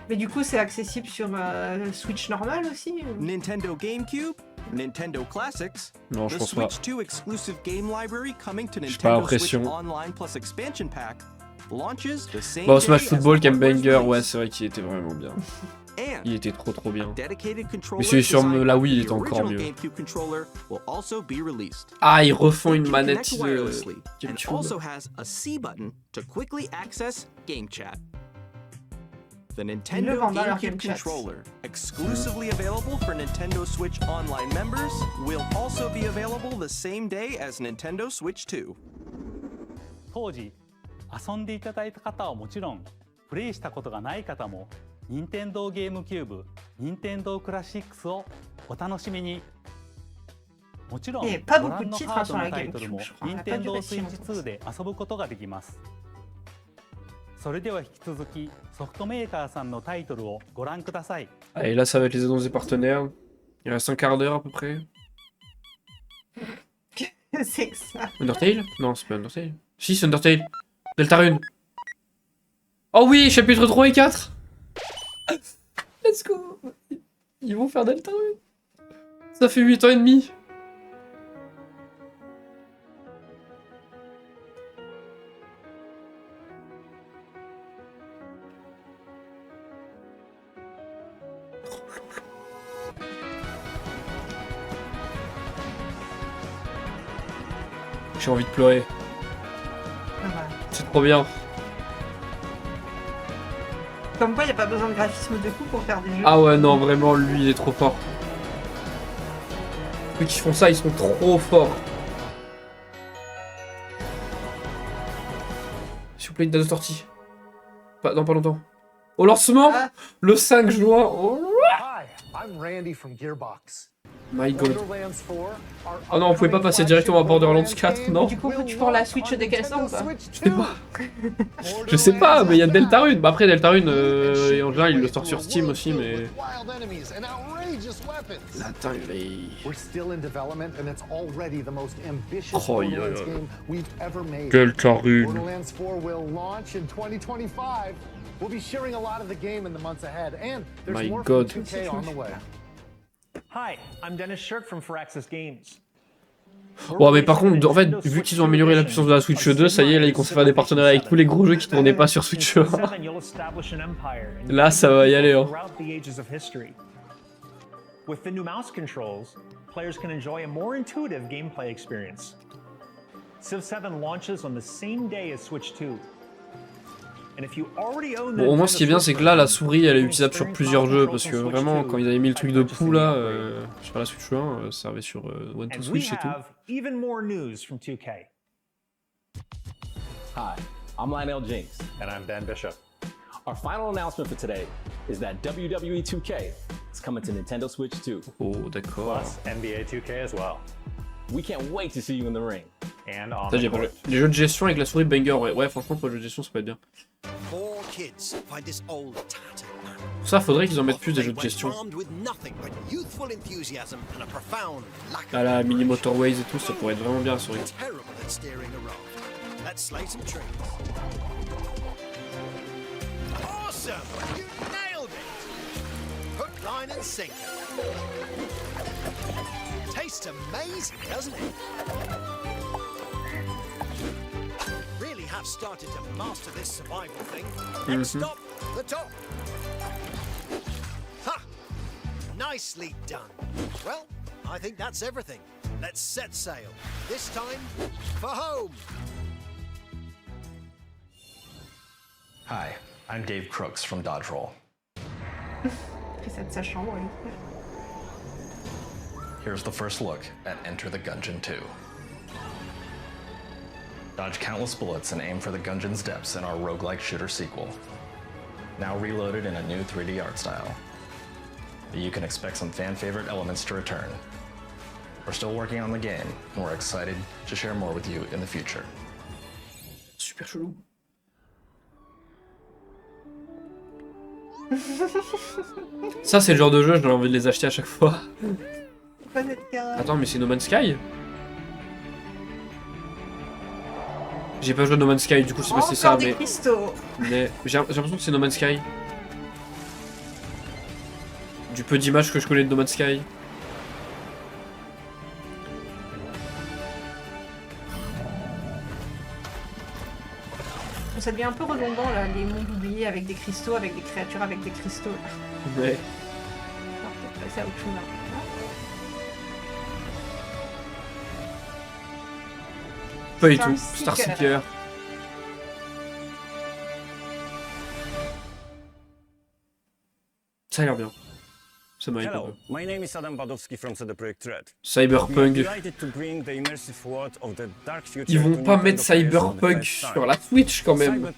Mais du coup, c'est accessible sur Switch normal aussi ou... Nintendo GameCube, Nintendo Classics, non, je the pense pas. Switch 2 exclusive game library coming to J'ai pas Nintendo Switch l'impression. Online Plus Expansion Pack launches the same Bon, day Smash as Football, the Cambanger, hardware's ouais, c'est vrai qu'il était vraiment bien. And Il était trop bien. dedicated controller Mais celui sur designed la by Wii, il the était encore original mieux. GameCube controller will also be released. Ah, ils refont une It can manette connect de wirelessly and GameCube. also has a C button to quickly access Game Chat. The Nintendo GameCube controller, exclusively available for Nintendo Switch Online members, will also be available the same day as Nintendo Switch 2. 当時遊んでいただいた方はもちろん、プレイしたことがない方も任天堂ゲームキューブ、任天堂クラシックスをお楽しみに。もちろん、ご覧のハードのタイトルも任天堂スイッチ2で遊ぶことができます。それでは引き続きソフトメーカーさんのタイトルをご覧ください。Et là, ça va être les annonces des partenaires. Il reste un quart d'heure à peu près. C'est ça. Undertale? Non, c'est pas Undertale. Si, c'est Undertale. Deltarune. Oh oui, chapitre 3 et 4. Let's go. Ils vont faire Deltarune. Ça fait 8 ans et demi. J'ai envie de pleurer. C'est trop bien. Comme quoi, il n'y a pas besoin de graphisme de fou pour faire des jeux. Ah ouais, non, vraiment, lui, il est trop fort. Ceux qui font ça, ils sont trop forts. S'il vous plaît, une date de sortie. Dans pas longtemps. Au lancement, le 5 juin. Oh, Hi, I'm Randy from Gearbox. my god. Oh non, on pouvait pas passer directement à Borderlands 4, non? Du coup, tu prends la Switch dès qu'elle sort ou pas? Je sais pas, mais il y a Deltarune. Bah après, Deltarune, en général, il le sort sur Steam aussi, mais... Attends, il est... Oh, il y a... Deltarune. My god. Hi, I'm Dennis Shirk from Firaxis Games. Bon, mais par contre, en fait, vu qu'ils ont amélioré la puissance de la Switch 2, ça y est, là, ils commencent à faire des partenariats avec tous les gros jeux qui tournaient pas sur Switch 1. Là, ça va y aller, hein. With the new mouse controls, players can enjoy a more intuitive gameplay experience. Civ 7 launches on the same day as Switch 2. Bon, au moins, ce qui est bien, c'est que là, la souris, elle est utilisable sur plusieurs jeux, parce que vraiment, quand ils avaient mis le truc de poux, là, sur la Switch 1, ça servait sur One to Switch et tout. Even more news from 2K. Hi, I'm Lionel Jinx. And I'm Dan Bishop. Our final announcement for today is that WWE 2K is coming to Nintendo Switch 2. Oh, d'accord. Plus NBA 2K as well. We can't wait to see you in the ring. And on the court. Les jeux de gestion avec la souris banger, ouais, franchement, pour les jeux de gestion, ça peut être bien. Pour ça, faudrait qu'ils en mettent plus des jeux de gestion. À la mini motorways et tout, ça pourrait être vraiment bien la souris. Tastes amazing, doesn't it? Really have started to master this survival thing. Next stop, the top. Ha! Nicely done. Well, I think that's everything. Let's set sail. This time, for home. Hi, I'm Dave Crooks from Dodge Roll. Here's the first look at Enter the Gungeon 2. Dodge countless bullets and aim for the Gungeon's depths in our roguelike shooter sequel. Now reloaded in a new 3D art style. You can expect some fan-favorite elements to return. We're still working on the game, and we're excited to share more with you in the future. Super chelou. Ça, c'est le genre de jeu, j'ai envie de les acheter à chaque fois. Attends, mais c'est No Man's Sky? J'ai pas joué à No Man's Sky, du coup je sais pas si c'est ça, mais j'ai l'impression que c'est No Man's Sky. Du peu d'images que je connais de No Man's Sky. Ça devient un peu redondant là, les mondes oubliés avec des cristaux, avec des créatures avec des cristaux. Ouais. Alors peut-être passer à autre chose là. Pas du tout. Star Seeker. Ça a l'air bien. Ça m'a Hello, my name is Adam Badowski from CD Projekt Red. Cyberpunk. Ils vont pas mettre Cyberpunk sur la Switch quand même.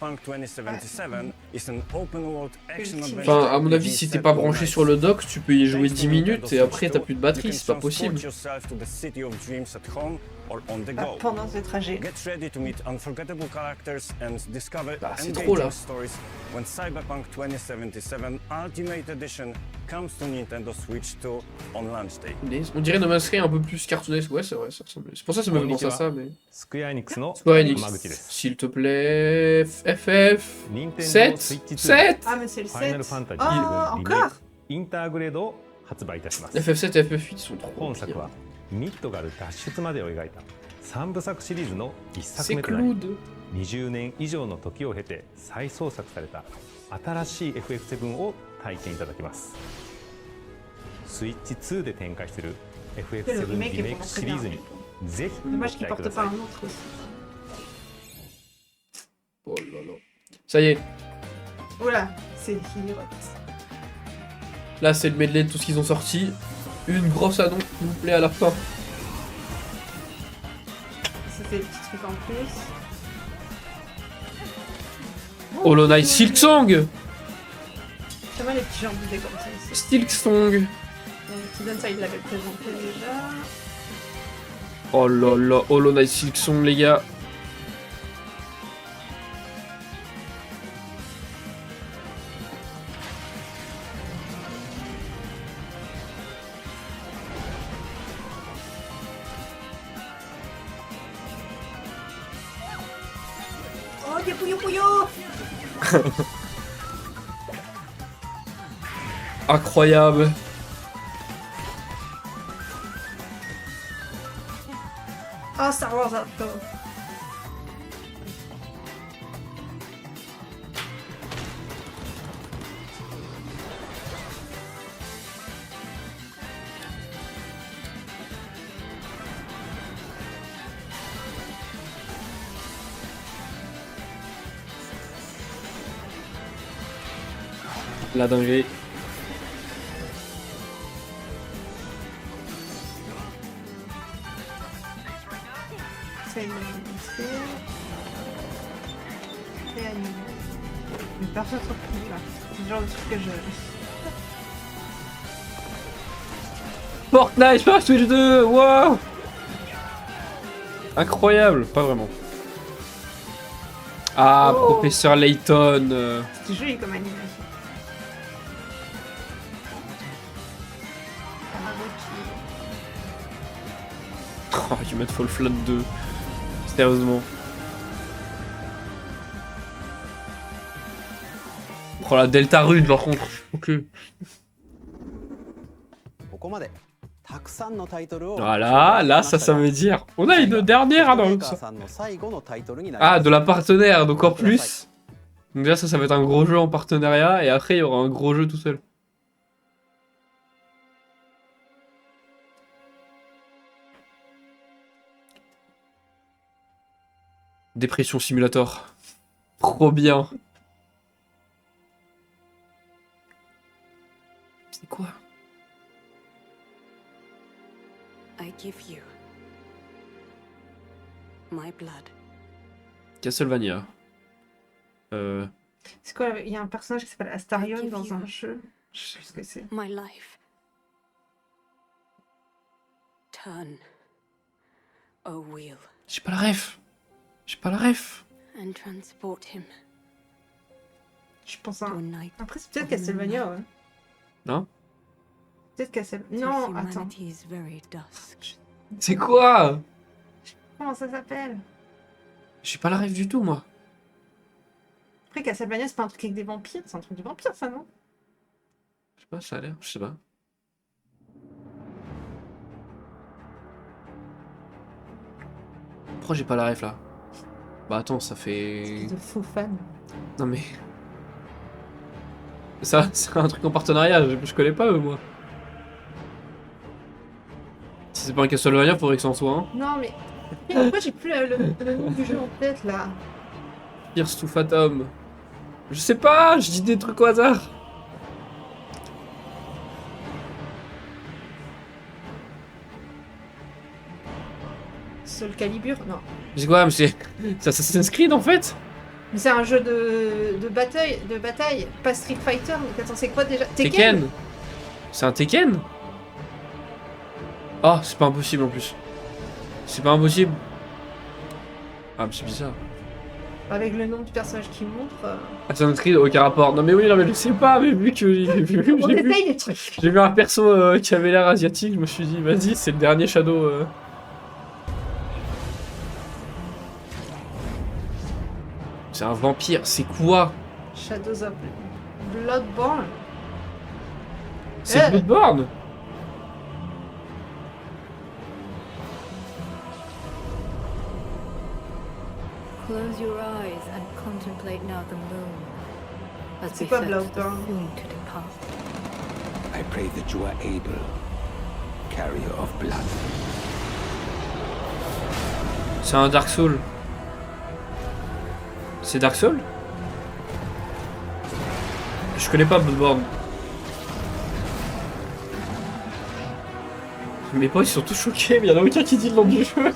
Enfin, à mon avis, si t'es pas branché sur le dock, tu peux y jouer 10 minutes et après t'as plus de batterie, c'est pas possible. Pendant ce trajet. Bah, c'est trop là. When Cyberpunk 2077 Ultimate Edition comes to Nintendo Switch 2 on launch day. On dirait No Man's Sky un peu plus cartoonesque, ouais c'est vrai, ça ressemble. C'est pour ça que ça me fait penser à ça, mais... Square Enix, s'il te plaît... FF... 7 7 Ah mais c'est le 7. Oh, encore FF7 et FF8 sont trop pires. ミッドガル脱出までを描いた3部作シリーズの1作目となり20年以上の時を経て再創作された新しい FF7 を体験いただきます。スイッチ2で展開する FF7 リメイクシリーズに Dommage qu'il porte pas un autre aussi. Oh là là. Ça y est. Voilà, c'est Heroes. Là, c'est le medley de tout ce qu'ils ont sorti. Une grosse annonce, s'il vous plaît, à la fin. Ça fait des petits trucs en plus. Hollow Knight Silksong. J'aime bien les petits gens boudés comme ça aussi. Silksong. Tidon, ça il l'avait présenté déjà. Oh là là, Hollow Knight Silksong, les gars. Oh, des Puyo Puyo. Incroyable. Oh, Star Wars Outlaw. La dinguerie. C'est réanimé. Mais personne ne se retrouve là. C'est le genre de truc que je... Fortnite sur Switch 2, wow. Incroyable, pas vraiment. Ah, Oh. Professeur Layton. C'est joli comme animation. Oh, Human Fall Flat 2. Sérieusement. Oh la Delta Rude par contre. Ok. Voilà, là ça veut dire. On a une dernière annonce. Ah, de la partenaire, donc en plus. Donc déjà ça va être un gros jeu en partenariat et après il y aura un gros jeu tout seul. Dépression Simulator. Trop bien. C'est quoi? I give you my blood. Castlevania. C'est quoi? Il y a un personnage qui s'appelle Astarion dans un jeu. Je sais pas ce que c'est. My life. Turn a wheel J'ai pas la ref. J'ai pas la ref. and transport him. Je pense à un... Après, c'est peut-être Castlevania, ouais. Non? Peut-être Castlevania. Non, attends. Humanity's very dusk. C'est quoi? Comment ça s'appelle? J'ai pas la ref du tout, moi. Après, Castlevania, c'est pas un truc avec des vampires. C'est un truc de vampire, ça, non? Je sais pas, ça a l'air, je sais pas. Pourquoi j'ai pas la ref là? Bah attends, ça fait... De faux fan. Non mais... Ça, c'est un truc en partenariat, je connais pas eux, moi. Si c'est pas un Castlevania, faudrait que ça en soit un. Non, mais... Pourquoi j'ai plus le nom du jeu en tête, là? Pierce to Phantom. Je sais pas, je dis des trucs au hasard. Soul Calibur? Non. C'est quoi, mais c'est Assassin's Creed en fait? Mais c'est un jeu de bataille, pas Street Fighter. Donc attends, c'est quoi déjà? Tekken. C'est un Tekken? Oh, c'est pas impossible en plus. C'est pas impossible. Ah, mais c'est bizarre. Avec le nom du personnage qui montre. Assassin's Creed, aucun rapport. Non mais oui, non mais je sais pas, mais vu que j'ai vu un perso qui avait l'air asiatique, je me suis dit, vas-y, c'est le dernier Shadow. C'est un vampire, c'est quoi? Shadows of Bloodborne. C'est Bloodborne? Close your eyes and contemplate now the moon. As C'est quoi befits the Bloodborne? soon to depart. I pray that you are able, carrier of blood. C'est un Dark Souls. C'est Dark Souls? Je connais pas Bloodborne. Mes potes ils sont tous choqués, mais y'en a aucun qui dit le nom du jeu.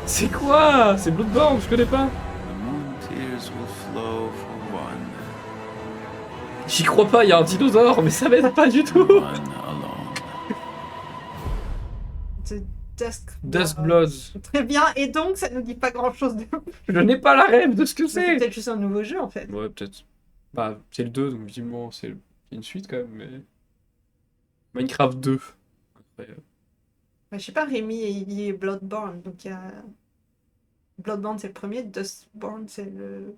C'est quoi? C'est Bloodborne, je connais pas. J'y crois pas, il y a un dinosaure, mais ça m'aide pas du tout. Duskblood. Très bien, et donc ça nous dit pas grand chose de plus. Je n'ai pas la rêve de ce que C'est c'est. peut-être juste un nouveau jeu en fait. Ouais, peut-être. Bah, c'est le 2, donc visiblement c'est une suite quand même, mais... Minecraft 2. Après, Bah, je sais pas, Rémi il est Bloodborne, donc il y a... Bloodborne c'est le premier, Dustborn c'est le...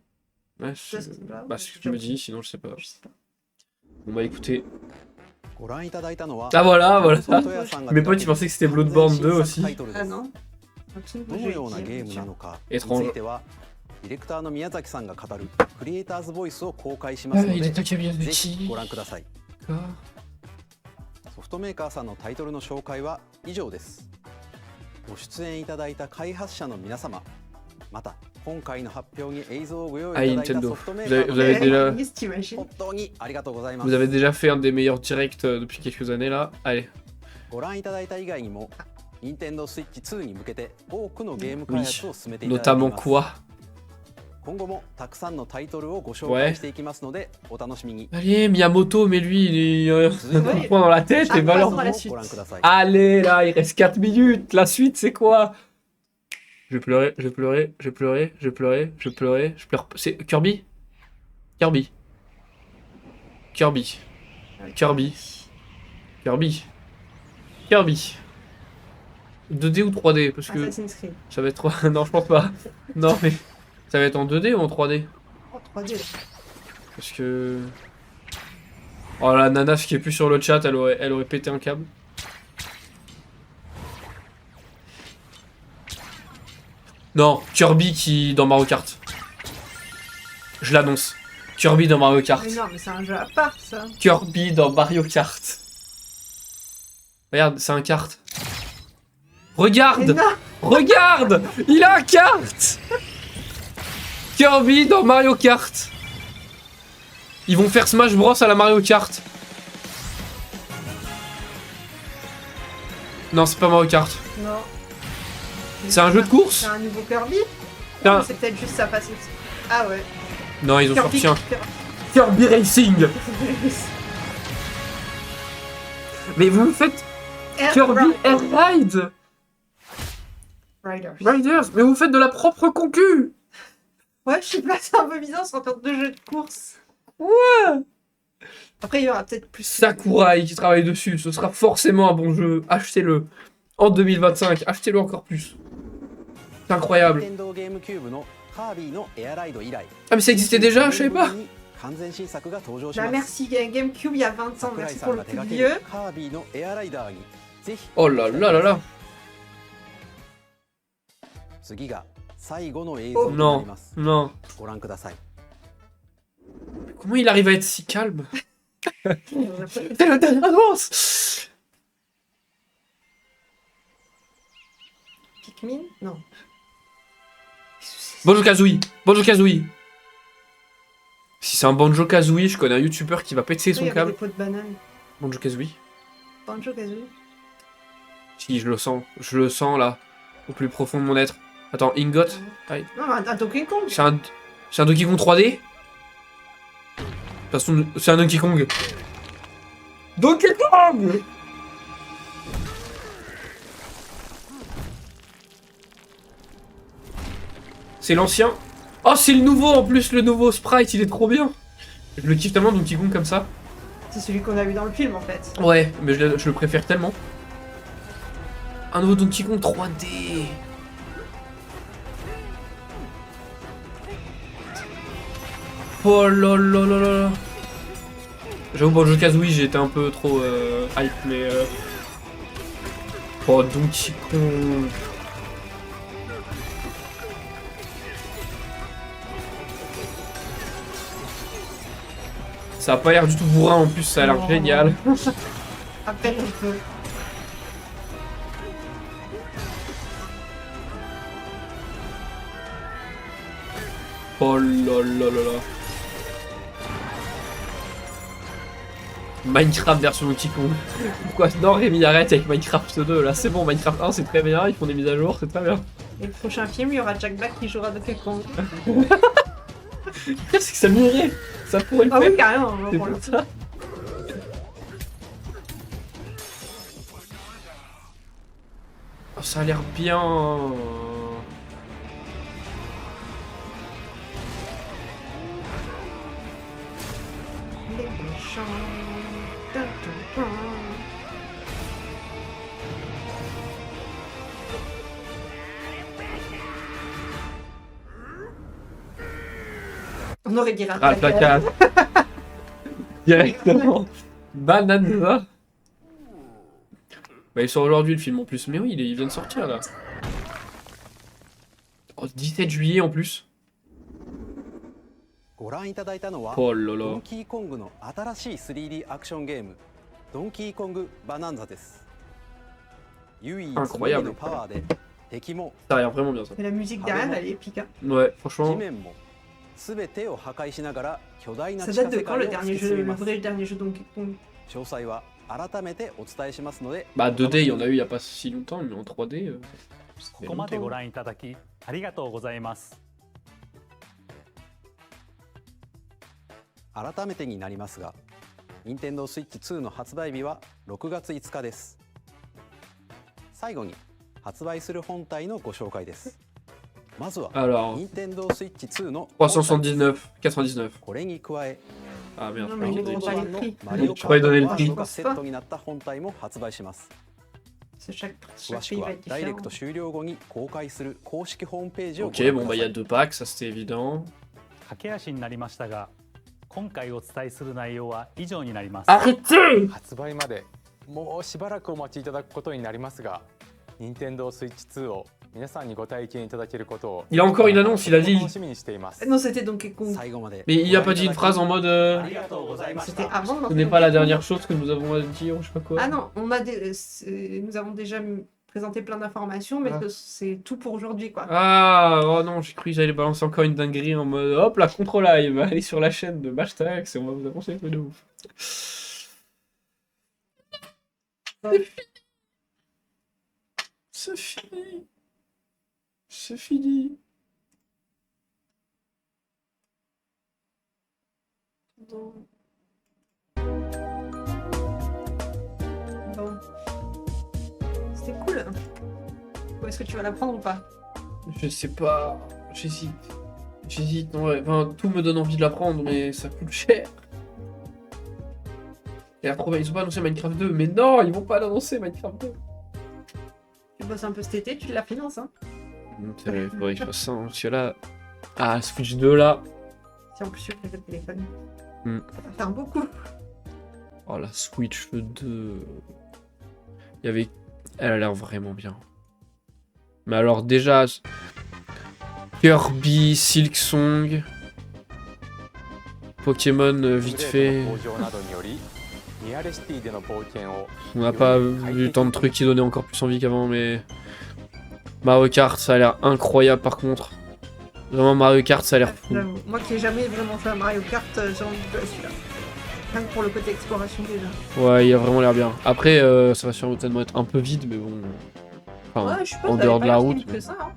Ouais, Dustblood, bah, c'est ce que tu me dis, sinon je sais pas. Je sais pas. Bon bah écoutez... Ah voilà, voilà. Mes potes ils pensaient que c'était Bloodborne 2 aussi. Ah non. どのようなゲームなのかにつétrange. いてはディレクターの宮崎さんが語るクリエイターズボイスを公開しますので、ぜひご覧ください。ソフトメーカーさんのタイトルの紹介は以上です。ご出演いただいた開発者の皆様、また今回の発表に映像をご用意いただいたソフトメーカーの皆様、本当にありがとうございます。 Vous avez déjà fait un des meilleurs directs depuis quelques années là. Allez. ご覧いただいた以外にも、Nintendo Switch 2に向けて多くのゲーム開発を進めていただいています。 Notamment quoi? 今後もたくさんのタイトルをご紹介していきますので、お楽しみに。 Allez, Miyamoto, mais lui, il a un point dans la tête et valeur. Allez, là, il reste 4 minutes. La suite, c'est quoi? Je vais pleurer, je vais pleurer, je vais pleurer, je vais pleurer, je vais pleurer, je pleure. C'est Kirby? Kirby. Kirby. Kirby. Kirby. Kirby. 2D ou 3D? Parce que ça va être 3... Non, je pense pas. Non, mais ça va être en 2D ou en 3D? En 3D. Parce que... Oh la nanache qui est plus sur le chat, elle aurait pété un câble. Non, Kirby qui dans Mario Kart. Je l'annonce. Kirby dans Mario Kart. Mais non, mais c'est un jeu à part ça. Kirby dans Mario Kart. Regarde, c'est un kart. Regarde! Regarde! Il a un kart! Kirby dans Mario Kart. Ils vont faire Smash Bros à la Mario Kart. Non, c'est pas Mario Kart. Non. C'est un jeu de course? C'est un nouveau Kirby? Un- C'est peut-être juste ça passe. Ah ouais. Non, ils ont Kirby- sorti un Kirby Racing. Mais vous me faites Kirby Air Ride. Riders. Mais vous faites de la propre concu. Ouais, je sais pas, c'est un peu bizarre, c'est encore deux jeux de course. Ouais. Après, il y aura peut-être plus. Sakurai qui travaille dessus, ce sera forcément un bon jeu. Achetez-le. En 2025, achetez-le encore plus. C'est incroyable. 任天堂ゲームキューブのカービィのエアライド以来、 Ah mais ça existait déjà, je savais pas. 完全新作が登場しBah ます。 merci GameCube il y a 20 ans, 桜井 merci さ pour ん le が手 plus 掛け vieux. るカービィのエアライダーにぜひ。 Oh là là là là. 次が最後の映像となり Non, ます。 non. ご覧ください。 Comment il arrive à être si calme? C'est le dernier avance. Pikmin? Non. Banjo-Kazooie. Banjo-Kazooie. Si c'est un Banjo-Kazooie, je connais un YouTuber qui va péter Oui, son il y avait câble. des pots de banane. Banjo-Kazooie. Banjo-Kazooie. Si, je le sens là, au plus profond de mon être. Attends, Ingot. Aïe. Non, un Donkey Kong. C'est un Donkey Kong 3D? De toute façon, c'est un Donkey Kong. Donkey Kong! C'est l'ancien. Oh, c'est le nouveau en plus, le nouveau sprite, il est trop bien. Je le kiffe tellement, Donkey Kong comme ça. C'est celui qu'on a vu dans le film en fait. Ouais, mais je le préfère tellement. Un nouveau Donkey Kong 3D. Oh là là là là. J'avoue, Banjo-Kazooie, j'ai été un peu trop hype, mais... Oh, Donkey Kong... Ça a pas l'air du tout bourrin en plus, ça a l'air génial. À peine un peu. Oh là là là là. Minecraft version Donkey Kong. Pourquoi? Non, Rémi, arrête avec Minecraft 2, là c'est bon, Minecraft 1 c'est très bien, ils font des mises à jour, c'est très bien. Et le prochain film, il y aura Jack Black qui jouera Donkey Kong. C'est que ça m'irait, ça pourrait le faire. Ah oui, carrément, c'est pour ça. Oh, ça a l'air bien. Les méchants. On aurait dit Ah, le placard. Directement. Banana. Bah, il sort aujourd'hui le film en plus. Mais oui, il vient de sortir là. Oh, 17 juillet en plus. ご覧いただいたのは Oh là là. ドンキーコングの新しい 3D アクションゲームドンキーコングバナンザです。唯一無二のパワーで敵も Ça a l'air vraiment bien ça. Et la musique derrière, elle est épique. Hein. Ouais, franchement. 地面も全てを破壊しながら巨大な Ça 地下 date de 世 quand le 界を突き dernier 進 jeu, み le ます。 vrai dernier jeu Donkey Kong? 詳細は改めてお伝えしますので。 Bah 2D, il y en a eu il y a pas si longtemps, mais en 3D. ここまでご覧いただきありがとうございます。改めてになりますが、Nintendo Switch 2の発売日は6月5日です。最後に発売する本体のご紹介です。まずは Nintendo Switch 2の 379, 99. これに加え、 Ah merde, je croyais donner le prix. がセットになった本体も発売します。詳しくはダイレクト終了後に公開する公式ホームページをご覧ください。 Ok, bon bah il y a 2 packs, ça c'était évident. 駆け足になりましたが、今回お伝えする内容は以上になります。発売までもうしばらくお待ちいただくことになりますが、Nintendo Switch 2を皆さんにご体験いただけることを Il a encore une annonce, il a dit. 楽しみにしています。 Non, c'était Donkey Kong. Mais il a pas dit une phrase en mode. C'était avant. Ce n'est pas la dernière chose que nous avons à dire ou je sais pas quoi. Ah non, nous avons déjà présenté plein d'informations, mais c'est tout pour aujourd'hui quoi. Ah, oh non, j'ai cru que j'allais balancer encore une dinguerie en mode hop, la contre live, allez sur la chaîne de Bashtax et on va vous annoncer un peu de ouf. C'est fini. C'est fini. Bon. C'était cool. Ou est-ce que tu vas la prendre ou pas? Je sais pas. J'hésite. J'hésite. Ouais. Enfin, tout me donne envie de la prendre, mais ça coûte cher. Et après, ils ont pas annoncé Minecraft 2. Mais non, ils vont pas l'annoncer Minecraft 2. Tu bosses un peu cet été, tu la finances, hein? C'est vrai, il faudrait que je fasse ça. Hein, parce que là. Ah, Switch 2 là. Si en plus tu as le téléphone. Mm. Ça va faire beaucoup. Oh, la Switch 2. Il y avait. Elle a l'air vraiment bien. Mais alors, déjà. Kirby, Silksong. Pokémon, vite fait. On n'a pas vu tant de trucs qui donnaient encore plus envie qu'avant, mais. Mario Kart, ça a l'air incroyable par contre. Vraiment, Mario Kart, ça a l'air fou. Moi qui n'ai jamais vraiment fait un Mario Kart, j'ai envie de celui-là. Rien que pour le côté exploration déjà. Ouais, il a vraiment l'air bien. Après, ça va certainement être un peu vide, mais bon. Enfin, ouais, je sais pas, en dehors de la route. Mais... Ça, hein.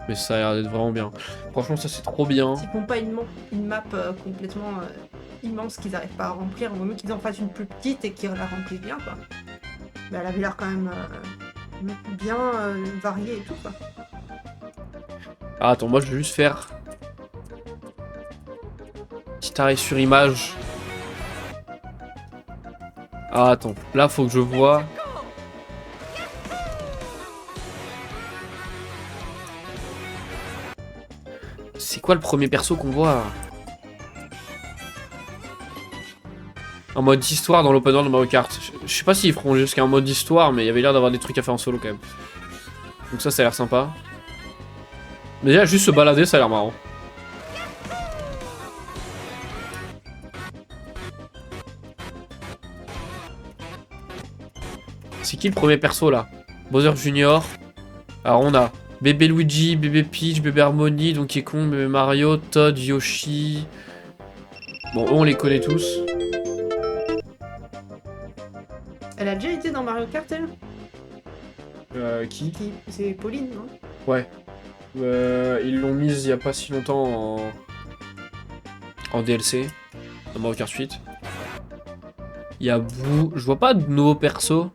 Mais ça a l'air d'être vraiment bien. Franchement, ça c'est trop bien. S'ils font pas une map complètement immense qu'ils n'arrivent pas à remplir, il vaut mieux qu'ils en fassent une plus petite et qu'ils la remplissent bien, quoi. Mais elle avait l'air quand même bien variée et tout, quoi. Ah, attends, moi je vais juste faire. Petit arrêt sur image. Ah, attends, là faut que je vois. C'est quoi le premier perso qu'on voit? En mode histoire dans l'open world de Mario Kart. Je sais pas s'ils feront jusqu'à un mode histoire, mais il y avait l'air d'avoir des trucs à faire en solo quand même. Donc ça a l'air sympa. Mais déjà, juste se balader, ça a l'air marrant. C'est qui le premier perso là? Bowser Junior. Alors on a Bébé Luigi, bébé Peach, bébé Harmony, Donkey Kong, bébé Mario, Todd, Yoshi. Bon, eux, on les connaît tous. Elle a déjà été dans Mario Kart, elle? Qui? C'est Pauline, non? Ouais. Ils l'ont mise il y a pas si longtemps en DLC, dans Mario Kart 8. Il y a Boo. Je vois pas de nouveaux persos.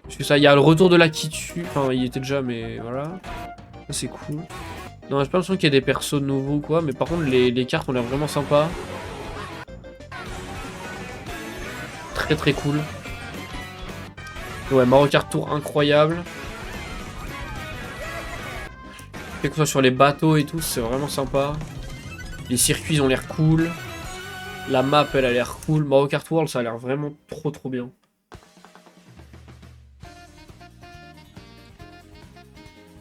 Parce que ça, il y a le retour de la Kitu. Enfin, il y était déjà, mais voilà. Ça, c'est cool. Non, j'ai pas l'impression qu'il y ait des persos nouveaux ou quoi, mais par contre, les cartes ont l'air vraiment sympas. Très très cool. Ouais, Mario Kart Tour incroyable. Que ce soit sur les bateaux et tout, c'est vraiment sympa. Les circuits ils ont l'air cool. La map elle a l'air cool. Mario Kart World ça a l'air vraiment trop bien.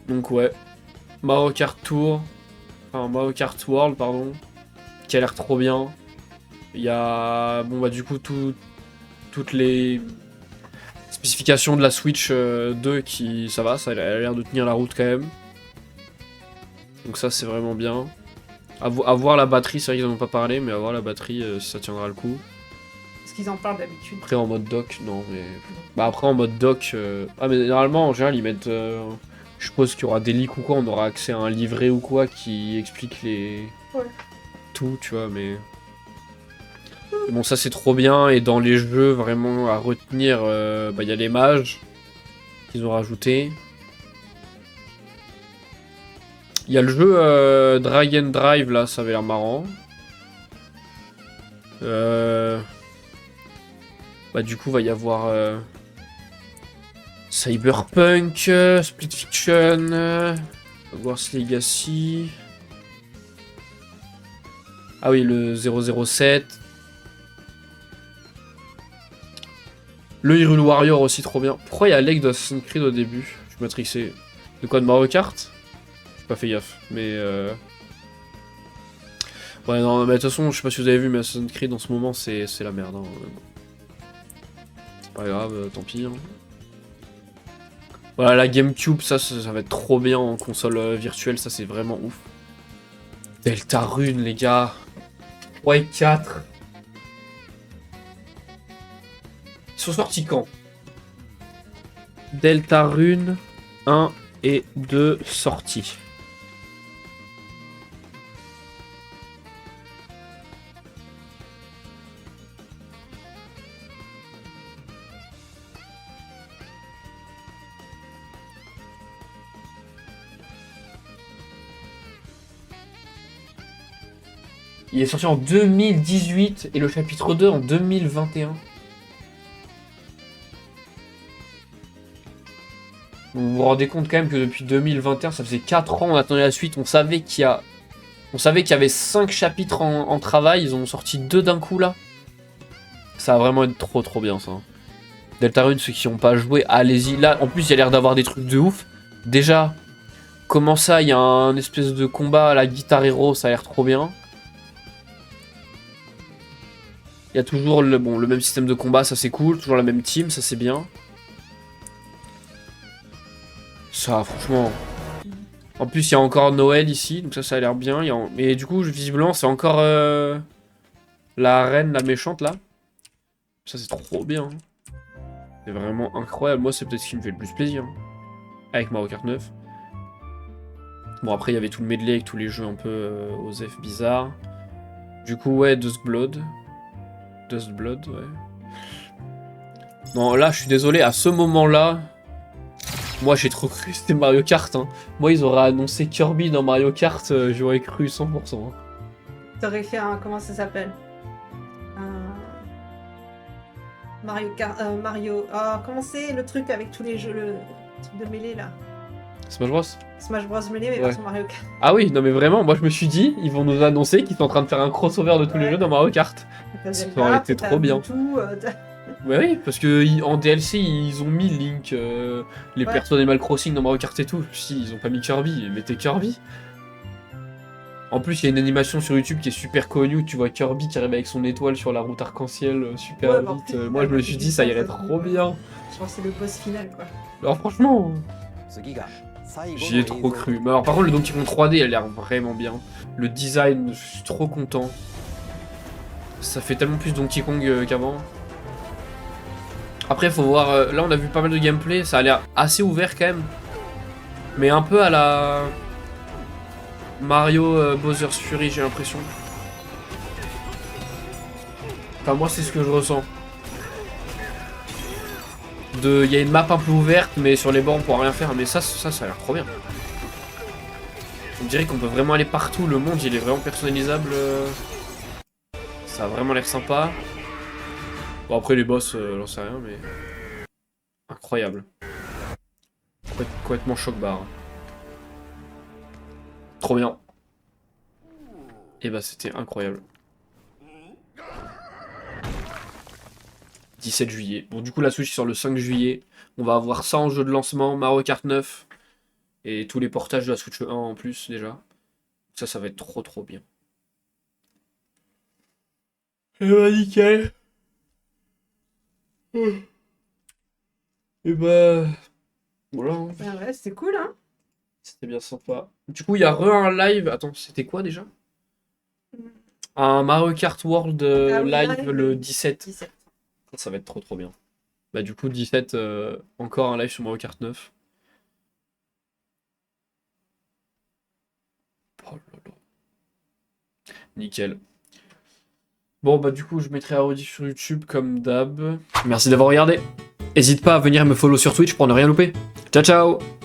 Donc ouais. Mario Kart Tour. Enfin Mario Kart World pardon. Qui a l'air trop bien. Il y a... Bon bah du coup toutes les spécifications de la Switch 2 qui... Ça va, ça a l'air de tenir la route quand même. Donc ça c'est vraiment bien. À voir la batterie, c'est vrai qu'ils n'en ont pas parlé, mais à voir la batterie si ça tiendra le coup. Est-ce qu'ils en parlent d'habitude? Après en mode dock, non mais... Bah après en mode dock... Ah mais normalement en général ils mettent... Je suppose qu'il y aura des leaks ou quoi, on aura accès à un livret ou quoi qui explique les... Ouais. Tout, tu vois, mais... Bon ça c'est trop bien, et dans les jeux vraiment à retenir, bah il y a les mages qu'ils ont rajouté. Il y a le jeu Drag and Drive là, ça avait l'air marrant. Bah du coup va y avoir Cyberpunk, Split Fiction, Hogwarts Legacy. Ah oui, le 007. Le Hyrule Warrior aussi trop bien. Pourquoi il y a Lake d'Assassin's Creed au début? Je suis matrixé. De quoi, de Mario Kart? J'ai pas fait gaffe, mais ouais non mais de toute façon je sais pas si vous avez vu mais Assassin's Creed en ce moment c'est la merde hein. C'est pas grave, tant pis hein. Voilà la Gamecube ça va être trop bien en console virtuelle, ça c'est vraiment ouf. Deltarune les gars. 3 et 4. Ils sont sortis quand? Deltarune 1 et 2 sorties. Il est sorti en 2018 et le chapitre 2 en 2021. Vous vous rendez compte quand même que depuis 2021, ça faisait 4 ans, on attendait la suite, on savait qu'il y avait 5 chapitres en travail, ils en ont sorti 2 d'un coup là. Ça va vraiment être trop bien ça. Deltarune, ceux qui n'ont pas joué, allez-y. Là, en plus, il y a l'air d'avoir des trucs de ouf. Déjà, comment ça, il y a un espèce de combat à la Guitar Hero, ça a l'air trop bien. Il y a toujours le même système de combat, ça c'est cool. Toujours la même team, ça c'est bien. Ça, franchement... En plus, il y a encore Noël ici, donc ça a l'air bien. Mais du coup, visiblement, c'est encore la reine, la méchante, là. Ça, c'est trop bien. C'est vraiment incroyable. Moi, c'est peut-être ce qui me fait le plus plaisir. Avec Mario Kart 9. Bon, après, il y avait tout le medley avec tous les jeux un peu OSEF bizarres. Du coup, ouais, Dustblood, ouais. Non, là, je suis désolé, à ce moment-là... Moi j'ai trop cru c'était Mario Kart hein. Moi ils auraient annoncé Kirby dans Mario Kart, j'aurais cru 100%. Hein. T'aurais fait un... comment ça s'appelle? Mario Kart... Mario... Oh, comment c'est le truc avec tous les jeux, le truc de mêlée là? Smash Bros? Smash Bros mêlée mais version Mario Kart. Ah oui, non mais vraiment, moi je me suis dit, ils vont nous annoncer qu'ils sont en train de faire un crossover de tous les jeux dans Mario Kart. Ça aurait été trop bien. Ouais, oui, parce que en DLC ils ont mis Link, les persos d'Animal Crossing dans Mario Kart et tout. Si ils ont pas mis Kirby, mettez Kirby. En plus, il y a une animation sur YouTube qui est super connue. Tu vois Kirby qui arrive avec son étoile sur la route arc-en-ciel super vite. Moi je me suis dit, ça irait trop bien. Je pense que c'est le boss final quoi. Alors franchement. J'y ai trop cru. Mais alors par contre le Donkey Kong 3D il a l'air vraiment bien. Le design, je suis trop content. Ça fait tellement plus Donkey Kong qu'avant. Après faut voir, là on a vu pas mal de gameplay, ça a l'air assez ouvert quand même. Mais un peu à la Mario Bowser's Fury j'ai l'impression. Enfin moi c'est ce que je ressens. Il y a une map un peu ouverte mais sur les bords on pourra rien faire. Mais ça a l'air trop bien. On dirait qu'on peut vraiment aller partout, le monde il est vraiment personnalisable. Ça a vraiment l'air sympa. Bon après les boss j'en sais rien mais... Incroyable. Complètement choc-barre. Trop bien. Et bah c'était incroyable. 17 juillet. Bon du coup la Switch sort le 5 juillet. On va avoir ça en jeu de lancement, Mario Kart 9. Et tous les portages de la Switch 1 en plus déjà. Ça va être trop bien. Et bah nickel. Et bah... Voilà. Hein. Ouais, c'était cool hein. C'était bien sympa. Du coup il y a un live. Attends, c'était quoi déjà? Un Mario Kart World live le 17. Ça va être trop bien. Bah du coup 17, encore un live sur Mario Kart 9. Oh là là. Nickel. Bon bah du coup je mettrai la rediff sur YouTube comme d'hab. Merci d'avoir regardé. N'hésite pas à venir me follow sur Twitch pour ne rien louper. Ciao ciao.